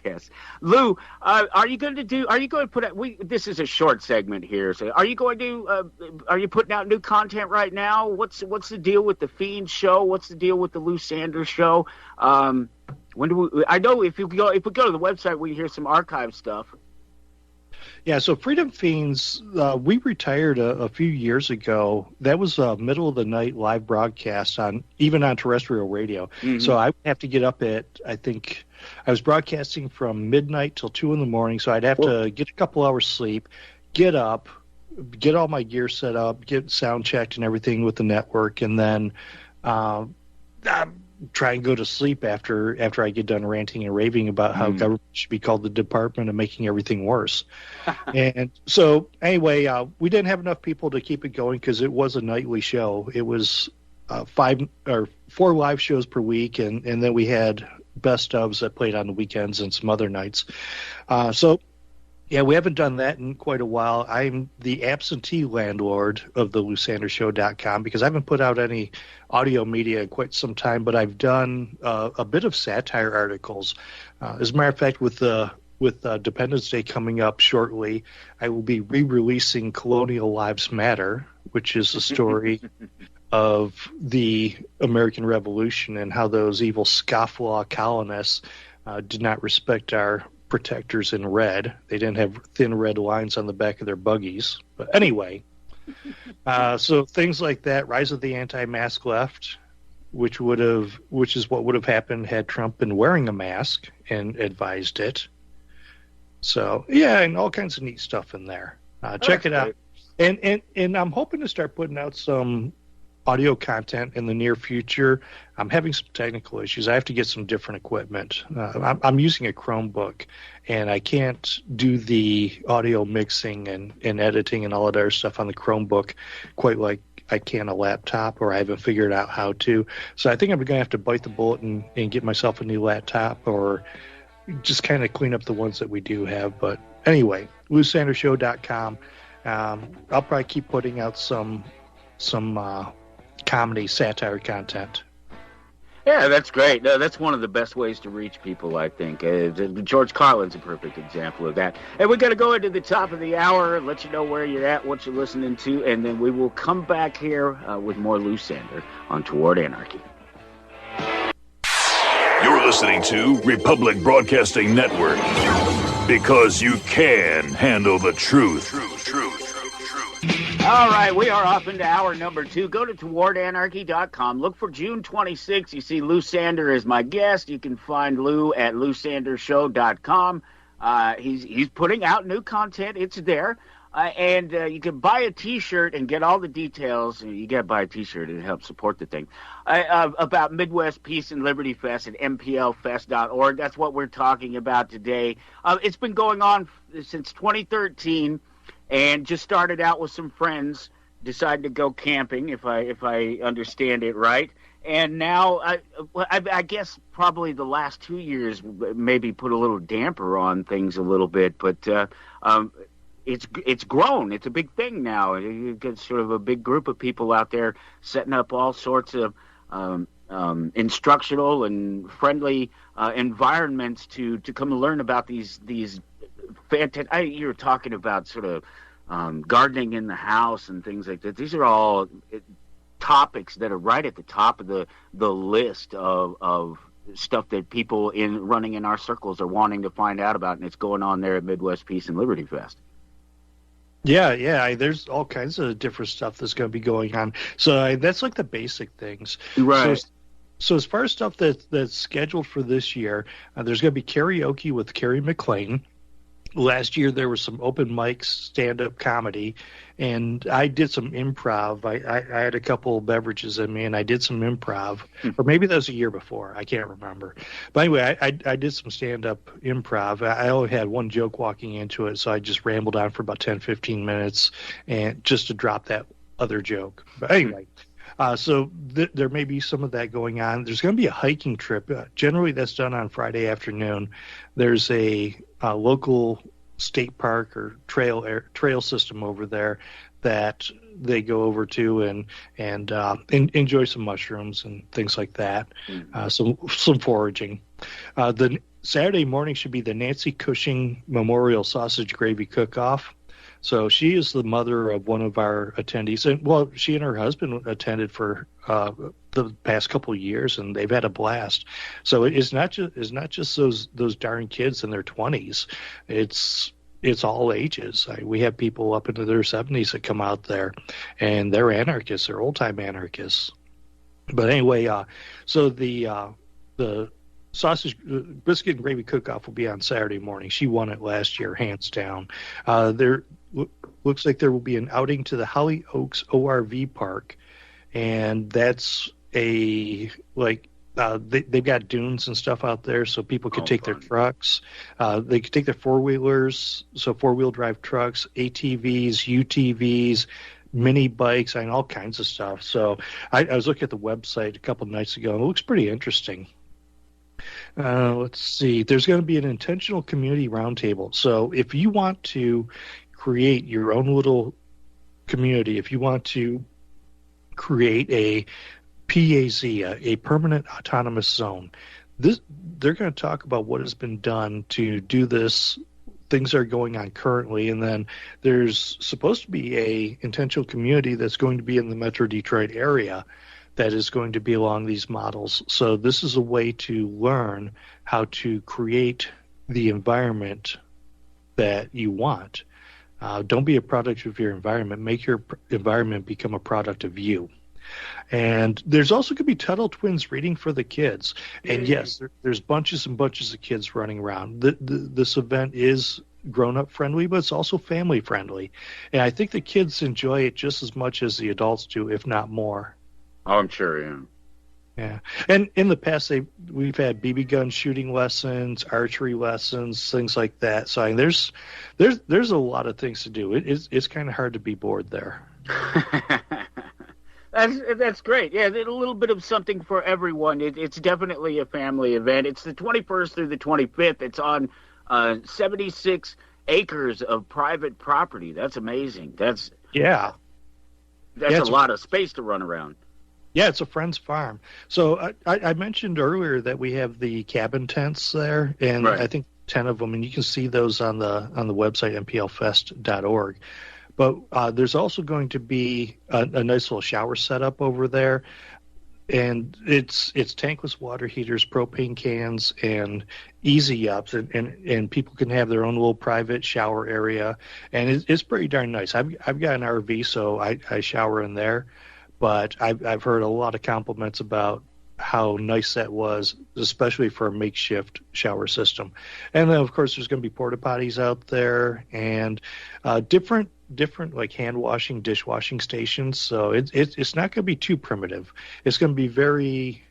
guess. Lou, are you going to put out, this is a short segment here, so are you putting out new content right now? What's the deal with the Fiend show? What's the deal with the Lou Sanders show? When do we, I know if we go to the website, we hear some archive stuff. Yeah, so Freedom Fiends, we retired a few years ago. That was a middle of the night live broadcast even on terrestrial radio. Mm-hmm. So I would have to get up at, I think, I was broadcasting from midnight till 2 a.m. So I'd have to get a couple hours sleep, get up, get all my gear set up, get sound checked and everything with the network, and then try and go to sleep after I get done ranting and raving about how government should be called the Department of Making Everything Worse. And so anyway, we didn't have enough people to keep it going because it was a nightly show. It was 4 live shows per week, and then we had best ofs that played on the weekends and some other nights. So yeah, we haven't done that in quite a while. I'm the absentee landlord of the LouSandersShow.com because I haven't put out any audio media in quite some time, but I've done a bit of satire articles. As a matter of fact, with Dependence Day coming up shortly, I will be re-releasing Colonial Lives Matter, which is a story of the American Revolution and how those evil scofflaw colonists did not respect our protectors in red. They didn't have thin red lines on the back of their buggies. But anyway, so things like that, rise of the anti-mask left, which is what would have happened had Trump been wearing a mask and advised it. So yeah, and all kinds of neat stuff in there. Check it out. And I'm hoping to start putting out some audio content in the near future. I'm having some technical issues. I have to get some different equipment. I'm using a Chromebook, and I can't do the audio mixing and editing and all of that stuff on the Chromebook quite like I can a laptop, or I haven't figured out how to. So I think I'm going to have to bite the bullet and get myself a new laptop, or just kind of clean up the ones that we do have. But anyway, LouSandersShow.com. I'll probably keep putting out some comedy satire content. Yeah, that's great. That's one of the best ways to reach people, I think. George Carlin's a perfect example of that. And we're going to go into the top of the hour, let you know where you're at, what you're listening to, and then we will come back here with more Lou Sander on Toward Anarchy. You're listening to Republic Broadcasting Network, because you can handle the truth. Truth. All right, we are off into hour number 2. Go to towardanarchy.com. Look for June 26th. You see Lou Sander is my guest. You can find Lou at lousandershow.com. He's putting out new content. It's there. And you can buy a T-shirt and get all the details. You got to buy a T-shirt. It helps support the thing. About Midwest Peace and Liberty Fest at mplfest.org. That's what we're talking about today. It's been going on since 2013. And just started out with some friends, decided to go camping, if I understand it right. And now, I guess probably the last 2 years maybe put a little damper on things a little bit, but it's grown. It's a big thing now. You get sort of a big group of people out there setting up all sorts of instructional and friendly environments to come and learn about these fantastic. You were talking about sort of gardening in the house and things like that. These are all topics that are right at the top of the list of stuff that people running in our circles are wanting to find out about, and it's going on there at Midwest Peace and Liberty Fest. Yeah. There's all kinds of different stuff that's going to be going on. So that's like the basic things. Right. So as far as stuff that's scheduled for this year, there's going to be karaoke with Carrie McLean. Last year there was some open mics, stand-up comedy, and I did some improv. I had a couple of beverages in me, and I did some improv. Or maybe that was a year before. I can't remember. But anyway, I did some stand-up improv. I only had one joke walking into it, so I just rambled on for about 10, 15 minutes and just to drop that other joke. But anyway, so there may be some of that going on. There's going to be a hiking trip. Generally, that's done on Friday afternoon. There's a local state park or trail system over there that they go over to and enjoy some mushrooms and things like that. Some foraging. The Saturday morning should be the Nancy Cushing Memorial Sausage Gravy Cook-Off. So she is the mother of one of our attendees, and she and her husband attended for the past couple of years, and they've had a blast. So it's not just those darn kids in their 20s. It's all ages. We have people up into their 70s that come out there, and they're anarchists. They're old time anarchists. But anyway, so the sausage biscuit and gravy cook-off will be on Saturday morning. She won it last year, hands down. There looks like there will be an outing to the Holly Oaks ORV Park, and that's they've got dunes and stuff out there, so people could take their trucks. They could take their four-wheelers, so four-wheel drive trucks, ATVs, UTVs, mini bikes, and all kinds of stuff. So I was looking at the website a couple of nights ago, and it looks pretty interesting. Let's see. There's going to be an intentional community roundtable. So if you want to create your own little community, if you want to create a PAZ, a permanent autonomous zone, they're going to talk about what has been done to do this, things that are going on currently, and then there's supposed to be a intentional community that's going to be in the Metro Detroit area that is going to be along these models. So this is a way to learn how to create the environment that you want. Don't be a product of your environment. Make your environment become a product of you. And there's also going to be Tuttle Twins reading for the kids. And yes, there's bunches and bunches of kids running around. This event is grown-up friendly, but it's also family friendly. And I think the kids enjoy it just as much as the adults do, if not more. Oh, I'm sure, yeah. Yeah, and in the past, we've had BB gun shooting lessons, archery lessons, things like that. So I mean, there's a lot of things to do. It's kind of hard to be bored there. That's great. Yeah, a little bit of something for everyone. It's definitely a family event. It's the 21st through the 25th. It's on 76 acres of private property. That's amazing. That's a lot of space to run around. Yeah, it's a friend's farm. So I mentioned earlier that we have the cabin tents there, and right. I think 10 of them, and you can see those on the website, mplfest.org. But there's also going to be a nice little shower setup over there. and it's tankless water heaters, propane cans, and easy ups, and people can have their own little private shower area, and it's pretty darn nice. I've got an RV, so I shower in there, but I've heard a lot of compliments about how nice that was, especially for a makeshift shower system. And then of course there's going to be porta potties out there, and different like hand washing, dishwashing stations. So it's not going to be too primitive. It's going to be very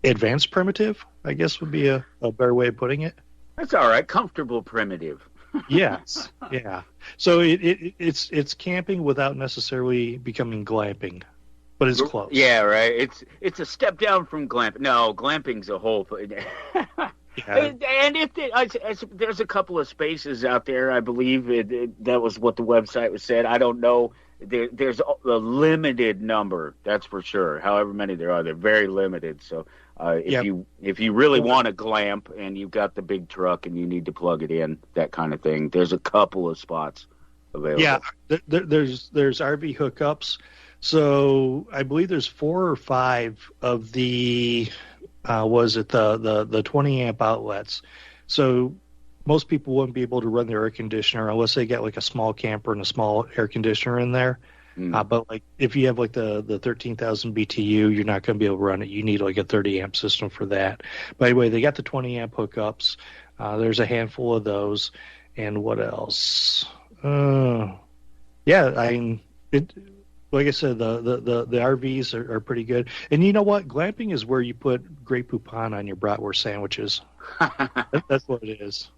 advanced primitive, I guess would be a better way of putting it. That's all right. Comfortable primitive. Yes, yeah. So it's camping without necessarily becoming glamping, but it's close. Yeah, right. It's a step down from glamping. No, glamping's a whole. Yeah. And if there's a couple of spaces out there, I believe that was what the website was said. I don't know. There's a limited number, that's for sure. However many there are, they're very limited. So if you really want to glamp and you've got the big truck and you need to plug it in, that kind of thing, there's a couple of spots available. Yeah, there's RV hookups. So I believe there's 4 or 5 of the the 20 amp outlets. So most people wouldn't be able to run their air conditioner unless they get like a small camper and a small air conditioner in there. But like if you have like the 13,000 BTU, you're not going to be able to run it. You need like a 30 amp system for that. By the way, they got the 20 amp hookups. There's a handful of those. And what else? Like I said, the RVs are pretty good. And you know what? Glamping is where you put Grey Poupon on your bratwurst sandwiches. That's what it is.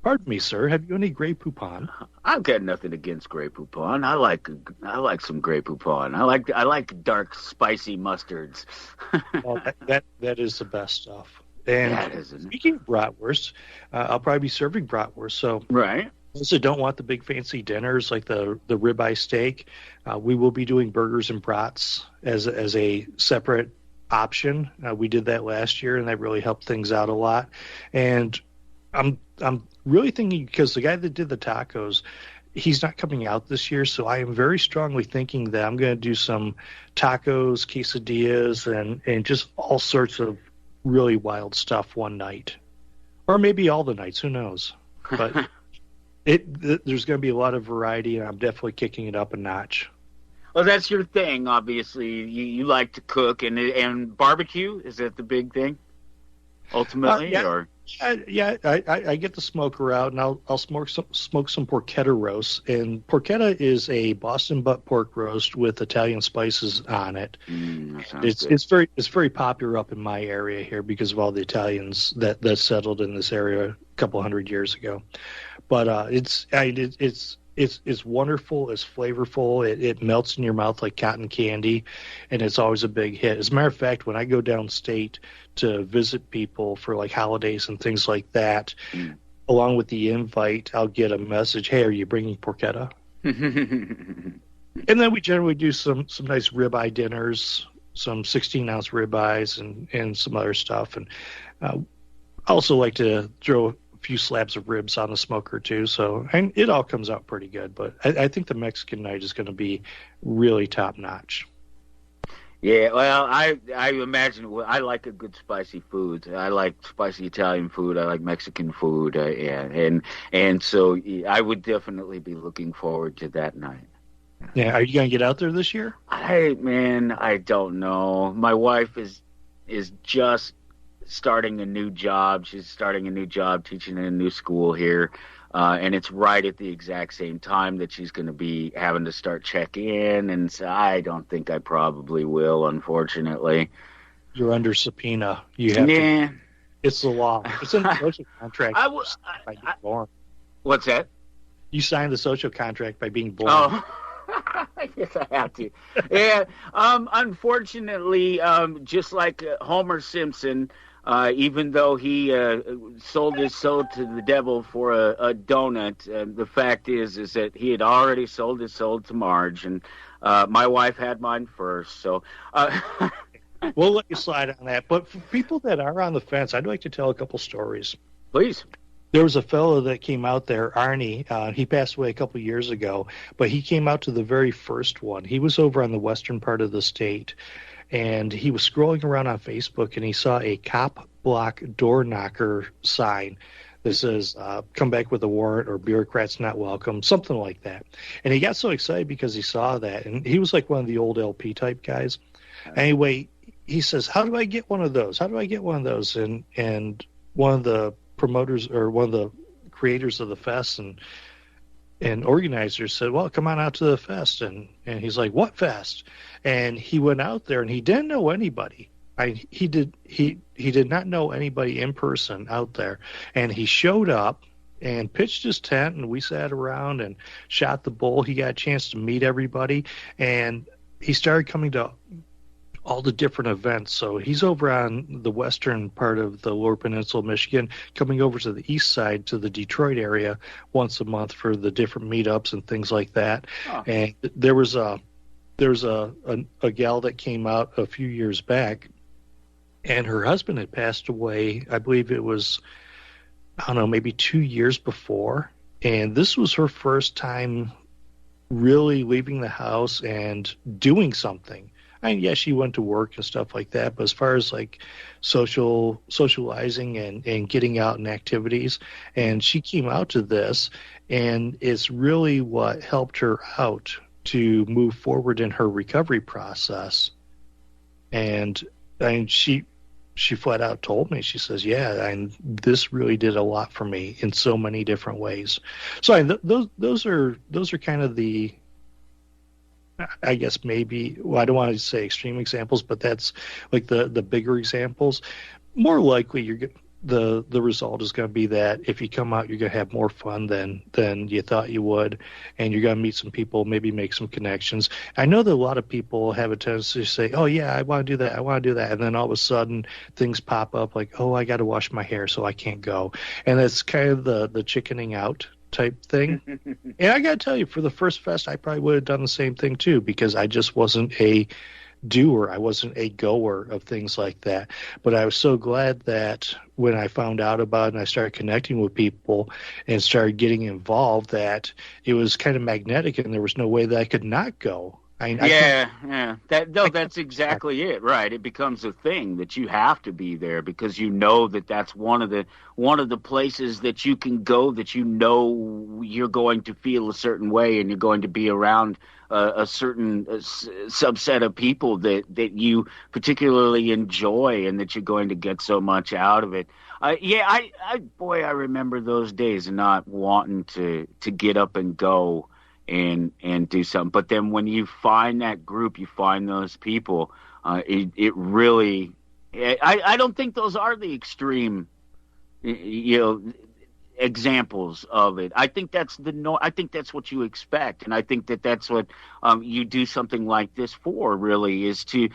Pardon me, sir. Have you any Grey Poupon? I've got nothing against Grey Poupon. I like some Grey Poupon. I like dark, spicy mustards. Well, that is the best stuff. And that is, speaking of bratwurst, I'll probably be serving bratwurst. So right. Those that don't want the big fancy dinners like the ribeye steak, we will be doing burgers and brats as a separate option. We did that last year, and that really helped things out a lot. And I'm really thinking, because the guy that did the tacos, he's not coming out this year, so I am very strongly thinking that I'm going to do some tacos, quesadillas, and just all sorts of really wild stuff one night, or maybe all the nights. Who knows? But there's going to be a lot of variety, and I'm definitely kicking it up a notch. Well, that's your thing, obviously. You like to cook, and barbecue, is that the big thing, ultimately? Yeah, I get the smoker out, and I'll smoke some porchetta roasts. And porchetta is a Boston butt pork roast with Italian spices on it. It's very popular up in my area here because of all the Italians that settled in this area a couple hundred years ago. But it's wonderful. It's flavorful. It melts in your mouth like cotton candy, and it's always a big hit. As a matter of fact, when I go downstate to visit people for like holidays and things like that, along with the invite, I'll get a message, "Hey, are you bringing porchetta?" And then we generally do some nice ribeye dinners, some 16-ounce ribeyes and some other stuff. And I also like to throw a few slabs of ribs on the smoker too. So and it all comes out pretty good. But I think the Mexican night is going to be really top notch. Yeah, well, I imagine I like a good spicy food. I like spicy Italian food. I like Mexican food. And so I would definitely be looking forward to that night. Yeah, are you going to get out there this year? I don't know. My wife is just starting a new job. She's starting a new job teaching in a new school here. And it's right at the exact same time that she's going to be having to start check in. And so I don't think I probably will, unfortunately. You're under subpoena. You have to. It's the law. It's in the social contract. By being born. What's that? You signed the social contract by being born. Oh. Yes, I have to. Yeah. Unfortunately, just like Homer Simpson, even though he sold his soul to the devil for a donut, the fact is that he had already sold his soul to Marge, and my wife had mine first. So we'll let you slide on that. But for people that are on the fence, I'd like to tell a couple stories. Please. There was a fellow that came out there, Arnie. He passed away a couple of years ago, but he came out to the very first one. He was over on the western part of the state, and he was scrolling around on Facebook, and he saw a cop block door knocker sign that says, come back with a warrant or bureaucrats not welcome, something like that. And he got so excited because he saw that, and he was like one of the old LP type guys. Anyway, he says, how do I get one of those? How do I get one of those? And one of the promoters or one of the creators of the fest and organizers said, well, come on out to the fest. And he's like, what fest? And he went out there and he didn't know anybody. He did not know anybody in person out there. And he showed up and pitched his tent, and we sat around and shot the bull. He got a chance to meet everybody, and he started coming to all the different events. So he's over on the western part of the Lower Peninsula of Michigan, coming over to the east side to the Detroit area once a month for the different meetups and things like that. Oh. And there was a gal that came out a few years back, and her husband had passed away. I believe it was, I don't know, maybe 2 years before. And this was her first time really leaving the house and doing something. I mean, yeah, she went to work and stuff like that, but as far as like socializing and getting out in activities, and she came out to this, and it's really what helped her out to move forward in her recovery process. And she flat out told me, she says, yeah, and this really did a lot for me in so many different ways. So those are kind of the, I guess maybe, well, I don't want to say extreme examples, but that's like the bigger examples. More likely the result is going to be that if you come out, you're going to have more fun than you thought you would, and you're going to meet some people, maybe make some connections. I know that a lot of people have a tendency to say, oh yeah, I want to do that, and then all of a sudden things pop up like, oh, I got to wash my hair, so I can't go. And that's kind of the chickening out type thing. And I got to tell you, for the first fest, I probably would have done the same thing too, because I just wasn't a doer. I wasn't a goer of things like that. But I was so glad that when I found out about it and I started connecting with people and started getting involved, that it was kind of magnetic and there was no way that I could not go. That's exactly it, right? It becomes a thing that you have to be there because you know that's one of the places that you can go, that you know you're going to feel a certain way and you're going to be around a certain subset of people that you particularly enjoy and that you're going to get so much out of it. I remember those days and not wanting to get up and go and do something. But then when you find that group, you find those people, it really, I don't think those are the extreme, examples of it. I think that's I think that's what you expect. And I think that's what you do something like this for, really, is to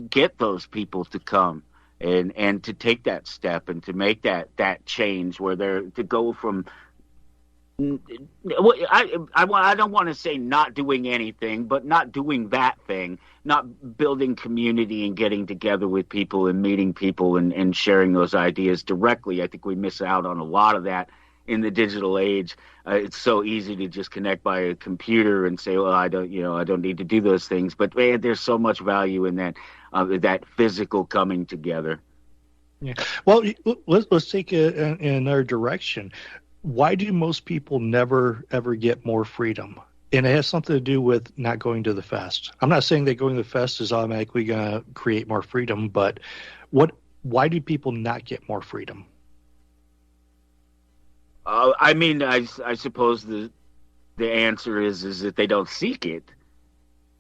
get those people to come and to take that step and to make that change where they're to go from, I don't want to say not doing anything, but not doing that thing, not building community and getting together with people and meeting people and sharing those ideas directly. I think we miss out on a lot of that in the digital age. It's so easy to just connect by a computer and say, well, I don't need to do those things. But man, there's so much value in that physical coming together. Yeah. Well, let's take it in another direction. Why do most people never, ever get more freedom? And it has something to do with not going to the fest. I'm not saying that going to the fest is automatically going to create more freedom, but why do people not get more freedom? I suppose the answer is that they don't seek it.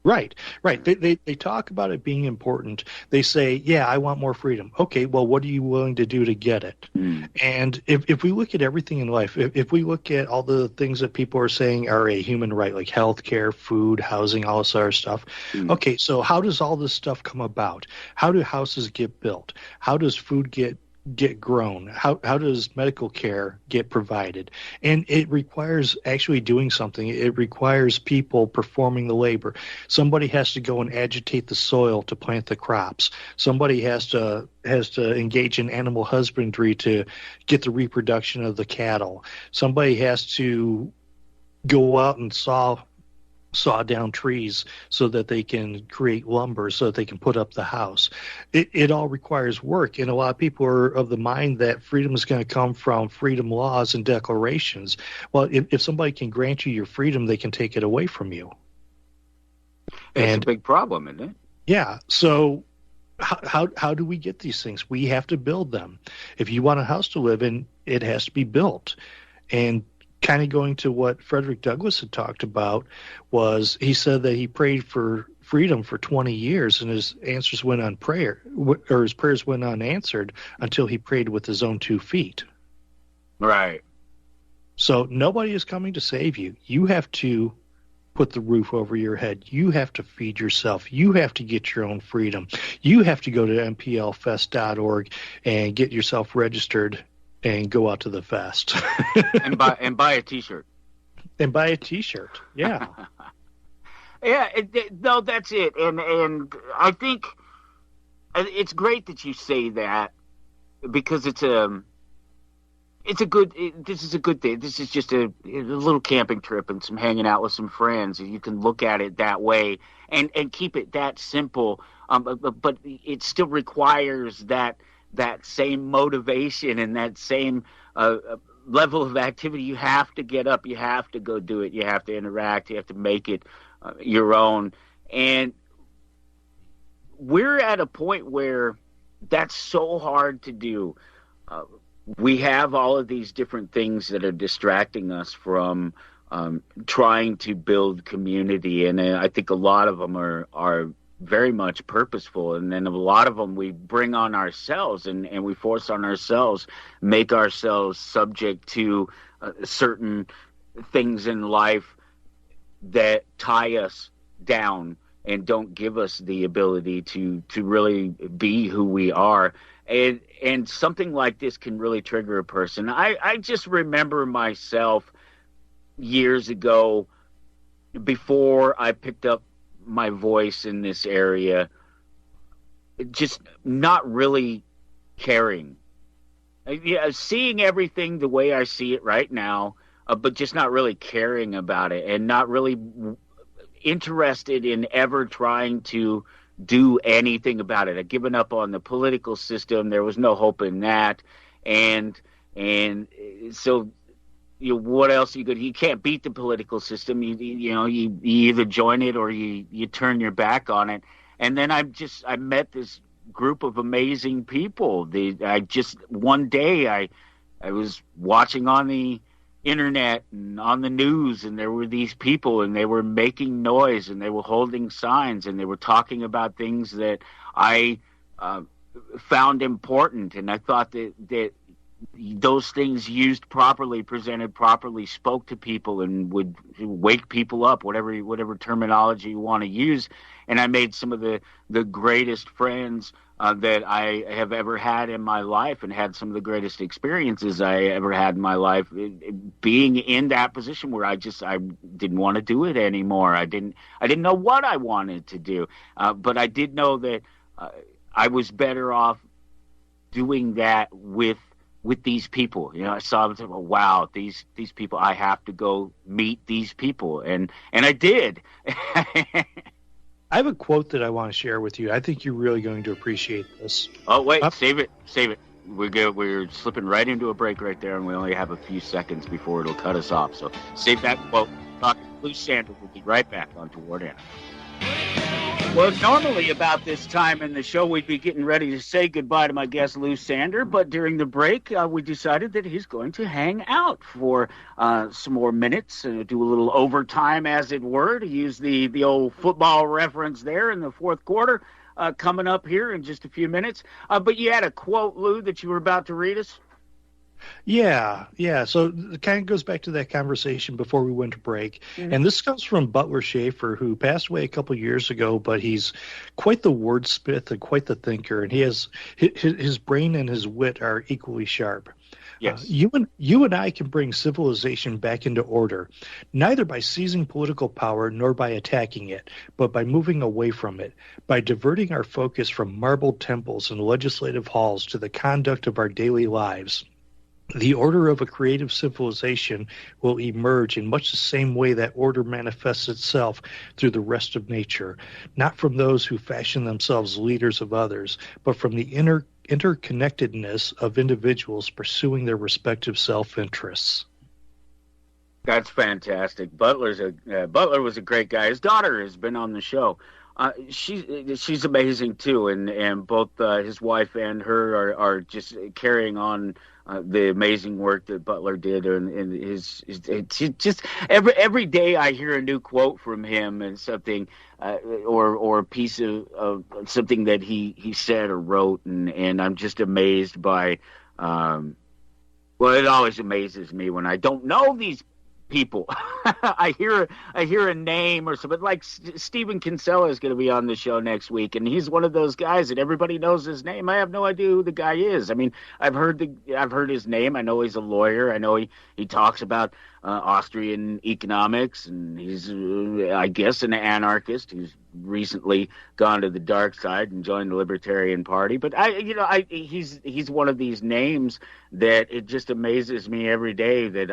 Right. They talk about it being important. They say, yeah, I want more freedom. Okay, well, what are you willing to do to get it? And if we look at everything in life, if we look at all the things that people are saying are a human right, like healthcare, food, housing, all this other stuff. Okay, so how does all this stuff come about? How do houses get built? How does food get get grown? How does medical care get provided? And it requires actually doing something. It requires people performing the labor. Somebody has to go and agitate the soil to plant the crops. Somebody has to engage in animal husbandry to get the reproduction of the cattle. Somebody has to go out and saw down trees so that they can create lumber so that they can put up the house. It all requires work, and a lot of people are of the mind that freedom is going to come from freedom laws and declarations. Well, if somebody can grant you your freedom, they can take it away from you. It's a big problem, isn't it? Yeah. So how do we get these things? We have to build them. If you want a house to live in, it has to be built. And kind of going to what Frederick Douglass had talked about, was he said that he prayed for freedom for 20 years and his answers went on prayer, or his prayers went unanswered until he prayed with his own 2 feet. Right. So nobody is coming to save you. You have to put the roof over your head. You have to feed yourself. You have to get your own freedom. You have to go to mplfest.org and get yourself registered and go out to the fest. and buy a T-shirt. And buy a T-shirt. Yeah. Yeah. No, that's it. And I think it's great that you say that, because this is a good thing. This is just a little camping trip and some hanging out with some friends. You can look at it that way and keep it that simple. But it still requires that same motivation and that same level of activity. You have to get up. You have to go do it. You have to interact. You have to make it your own. And we're at a point where that's so hard to do. We have all of these different things that are distracting us from trying to build community. And I think a lot of them are very much purposeful, and then a lot of them we bring on ourselves and we force on ourselves, make ourselves subject to certain things in life that tie us down and don't give us the ability to really be who we are. And something like this can really trigger a person. I just remember myself years ago, before I picked up my voice in this area, just not really caring. Seeing everything the way I see it right now, but just not really caring about it and not really interested in ever trying to do anything about it. I'd given up on the political system. There was no hope in that. And so, what else you can't beat the political system. You either join it or you turn your back on it. And then I met this group of amazing people. One day I was watching on the internet and on the news, and there were these people, and they were making noise, and they were holding signs, and they were talking about things that I found important. And I thought that those things used properly, presented properly, spoke to people and would wake people up, whatever terminology you want to use. And I made some of the greatest friends that I have ever had in my life, and had some of the greatest experiences I ever had in my life, being in that position where I didn't want to do it anymore. I didn't know what I wanted to do, but I did know that I was better off doing that with these people. I saw them, wow, these people, I have to go meet these people, and I did. I have a quote that I want to share with you. I think you're really going to appreciate this. Oh, wait, save it. We're slipping right into a break right there, and we only have a few seconds before it'll cut us off. So save that quote. Talking to Lou Sander. We'll be right back on Toward Anarchy. Well, normally about this time in the show, we'd be getting ready to say goodbye to my guest, Lou Sander, but during the break, we decided that he's going to hang out for some more minutes, do a little overtime, as it were, to use the old football reference there in the fourth quarter, coming up here in just a few minutes. But you had a quote, Lou, that you were about to read us? Yeah. So it kind of goes back to that conversation before we went to break. And this comes from Butler Schaefer, who passed away a couple years ago, but he's quite the wordsmith and quite the thinker. And his brain and his wit are equally sharp. Yes. You and I can bring civilization back into order, neither by seizing political power nor by attacking it, but by moving away from it, by diverting our focus from marble temples and legislative halls to the conduct of our daily lives. The order of a creative civilization will emerge in much the same way that order manifests itself through the rest of nature, not from those who fashion themselves leaders of others, but from the interconnectedness of individuals pursuing their respective self-interests. That's fantastic. Butler was a great guy. His daughter has been on the show. She's amazing too, and both his wife and her are just carrying on the amazing work that Butler did, and it's just every day I hear a new quote from him and something, or a piece of something that he said or wrote, and I'm just amazed by. Well, it always amazes me when I don't know these people. I hear a name or something, like Stephen Kinsella is going to be on the show next week, and he's one of those guys that everybody knows his name. I have no idea who the guy is. I mean, I've heard his name. I know he's a lawyer. I know he talks about Austrian economics, and he's I guess an anarchist who's recently gone to the dark side and joined the Libertarian Party. But he's one of these names that it just amazes me every day that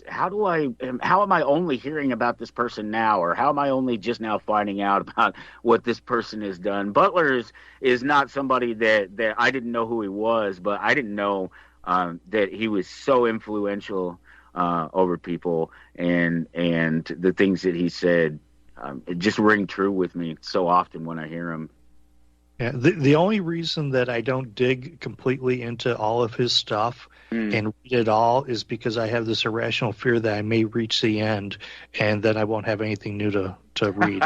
how am I only hearing about this person now, or how am I only just now finding out about what this person has done? Butler is not somebody that I didn't know who he was, but I didn't know that he was so influential over people, and the things that he said it just ring true with me so often when I hear him. Yeah, the only reason that I don't dig completely into all of his stuff and read it all is because I have this irrational fear that I may reach the end and then I won't have anything new to read.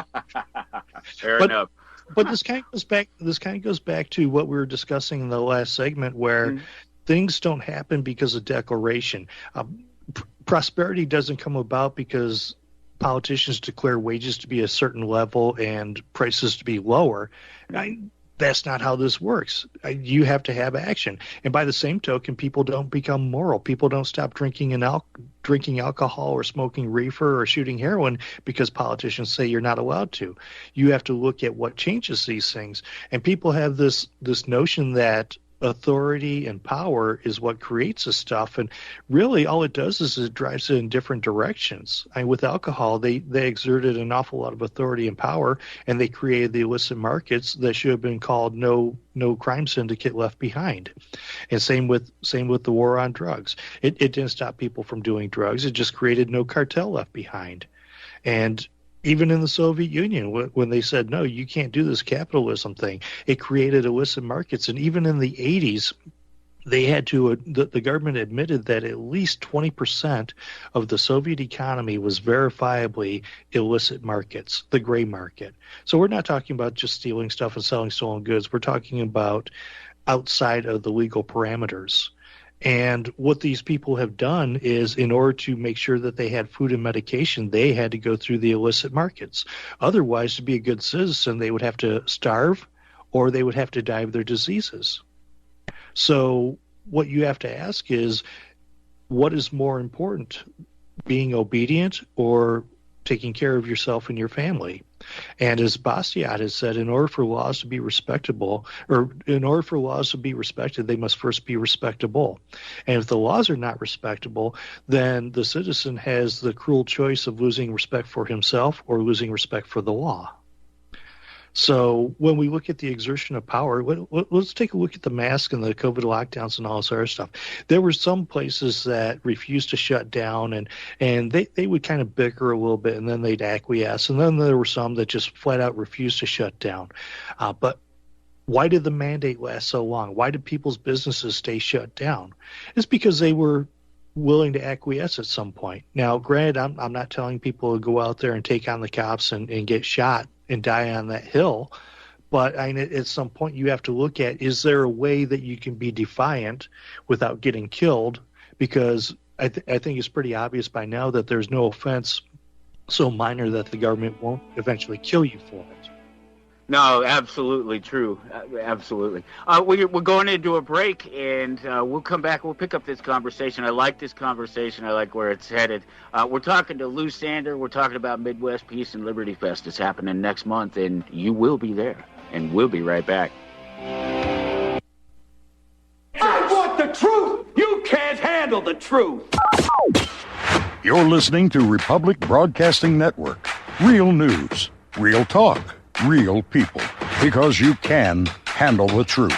Fair enough. But this kind of goes back to what we were discussing in the last segment, where things don't happen because of declaration. Prosperity doesn't come about because politicians declare wages to be a certain level and prices to be lower. That's not how this works. You have to have action. And by the same token, people don't become moral. People don't stop drinking alcohol or smoking reefer or shooting heroin because politicians say you're not allowed to. You have to look at what changes these things. And people have this notion that authority and power is what creates this stuff, and really all it does is it drives it in different directions. With alcohol, they exerted an awful lot of authority and power, and they created the illicit markets that should have been called no crime syndicate left behind. And same with the war on drugs. It didn't stop people from doing drugs. It just created no cartel left behind. And even in the Soviet Union, when they said, no, you can't do this capitalism thing, it created illicit markets. And even in the 80s, they had to, the government admitted that at least 20% of the Soviet economy was verifiably illicit markets, the gray market. So we're not talking about just stealing stuff and selling stolen goods. We're talking about outside of the legal parameters. And what these people have done is, in order to make sure that they had food and medication, they had to go through the illicit markets. Otherwise, to be a good citizen, they would have to starve or they would have to die of their diseases. So what you have to ask is, what is more important, being obedient or taking care of yourself and your family? And as Bastiat has said, in order for laws to be respectable, or in order for laws to be respected, they must first be respectable. And if the laws are not respectable, then the citizen has the cruel choice of losing respect for himself or losing respect for the law. So when we look at the exertion of power, let's take a look at the mask and the COVID lockdowns and all this other stuff. There were some places that refused to shut down, and they would kind of bicker a little bit, and then they'd acquiesce. And then there were some that just flat out refused to shut down. But why did the mandate last so long? Why did people's businesses stay shut down? It's because they were willing to acquiesce at some point. Now, granted, I'm not telling people to go out there and take on the cops and get shot and die on that hill. But at some point you have to look at, is there a way that you can be defiant without getting killed because I think it's pretty obvious by now that there's no offense so minor that the government won't eventually kill you for it. No, absolutely true. Absolutely. We're going into a break, and we'll come back. We'll pick up this conversation. I like this conversation. I like where it's headed. We're talking to Lou Sander. We're talking about Midwest Peace and Liberty Fest. It's happening next month, and you will be there. And we'll be right back. I want the truth! You can't handle the truth! You're listening to Republic Broadcasting Network. Real news, real talk, real people. Because you can handle the truth.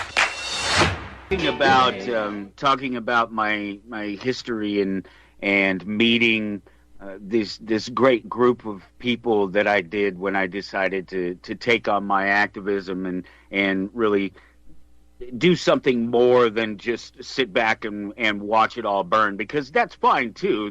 Talking about my history and meeting this great group of people that I did when I decided to take on my activism and really do something more than just sit back and watch it all burn, because that's fine too.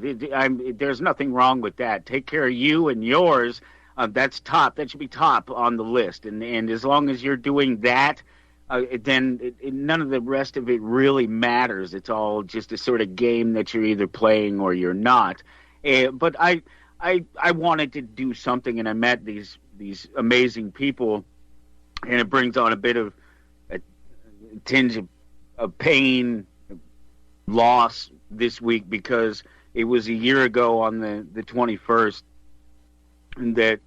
There's nothing wrong with that. Take care of you and yours. That's top. That should be top on the list. And as long as you're doing that, then none of the rest of it really matters. It's all just a sort of game that you're either playing or you're not. But I wanted to do something, and I met these amazing people, and it brings on a bit of a tinge of pain, loss this week, because it was a year ago on the 21st that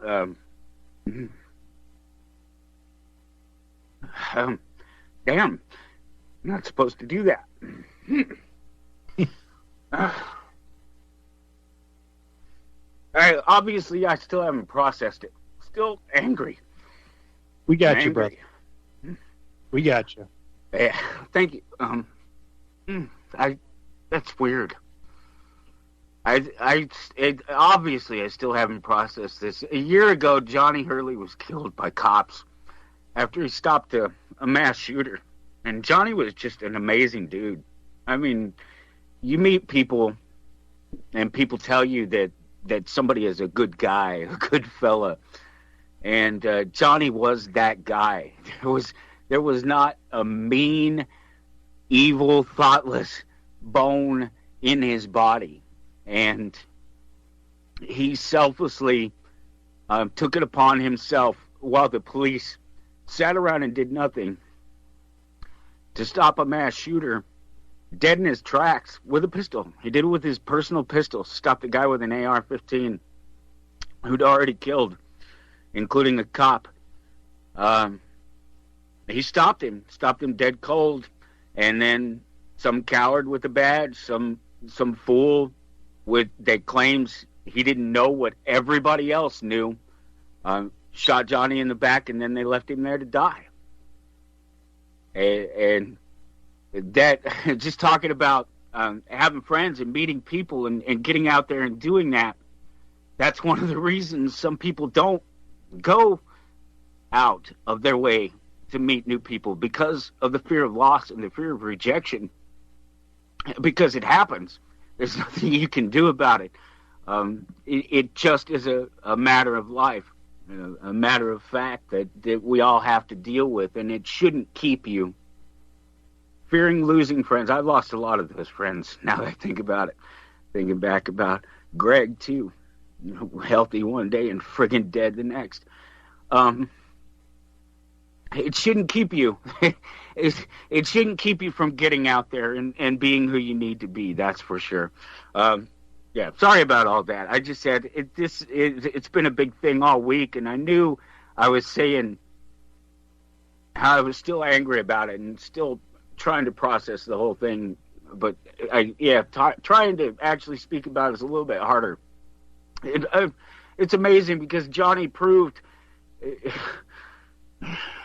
damn, I'm not supposed to do that. Obviously, I still haven't processed it. Still angry. We got you, brother. We got you. Yeah, thank you. That's weird. Obviously I still haven't processed this. A year ago, Johnny Hurley was killed by cops after he stopped a mass shooter. And Johnny was just an amazing dude. I mean, you meet people and people tell you that somebody is a good guy, a good fella. And Johnny was that guy. There was not a mean, evil, thoughtless bone in his body. And he selflessly took it upon himself, while the police sat around and did nothing, to stop a mass shooter dead in his tracks with a pistol. He did it with his personal pistol. Stopped a guy with an AR-15 who'd already killed, including a cop. He stopped him dead cold. And then some coward with a badge, some fool that claims he didn't know what everybody else knew, shot Johnny in the back, and then they left him there to die. And that, just talking about having friends and meeting people and getting out there and doing that, that's one of the reasons some people don't go out of their way to meet new people, because of the fear of loss and the fear of rejection, because it happens. There's nothing you can do about it. It just is a matter of life, a matter of fact that we all have to deal with, and it shouldn't keep you fearing losing friends. I've lost a lot of those friends now that I think about it. Thinking back about Greg, too. Healthy one day and friggin' dead the next. It shouldn't keep you. It shouldn't keep you from getting out there and being who you need to be. That's for sure. Yeah, sorry about all that. I just said it's been a big thing all week, and I knew I was saying how I was still angry about it and still trying to process the whole thing. But trying to actually speak about it is a little bit harder. It's amazing, because Johnny proved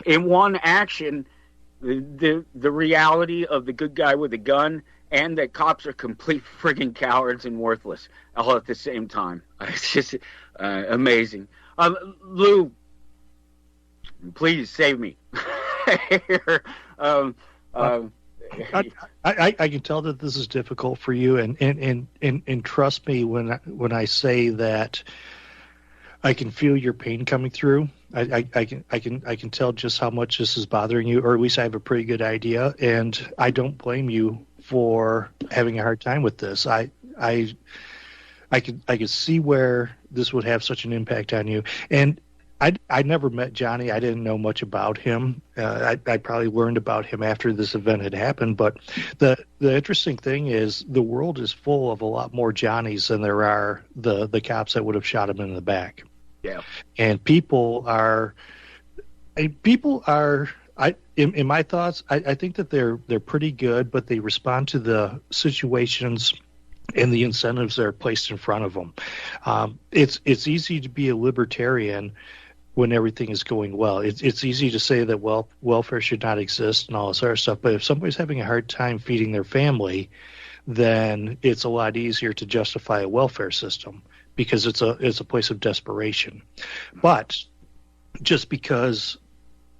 in one action the reality of the good guy with a gun, and that cops are complete friggin' cowards and worthless all at the same time. It's just amazing. Lou, please save me. I can tell that this is difficult for you, and trust me when I say that I can feel your pain coming through. I can tell just how much this is bothering you, or at least I have a pretty good idea, and I don't blame you for having a hard time with this. I could see where this would have such an impact on you. And I never met Johnny. I didn't know much about him. I probably learned about him after this event had happened. But the interesting thing is the world is full of a lot more Johnnies than there are the cops that would have shot him in the back. Yeah. And people are in my thoughts, I think that they're pretty good, but they respond to the situations and the incentives that are placed in front of them. It's easy to be a libertarian when everything is going well. It's easy to say that, well, welfare should not exist and all this other stuff. But if somebody's having a hard time feeding their family, then it's a lot easier to justify a welfare system because it's a place of desperation. But just because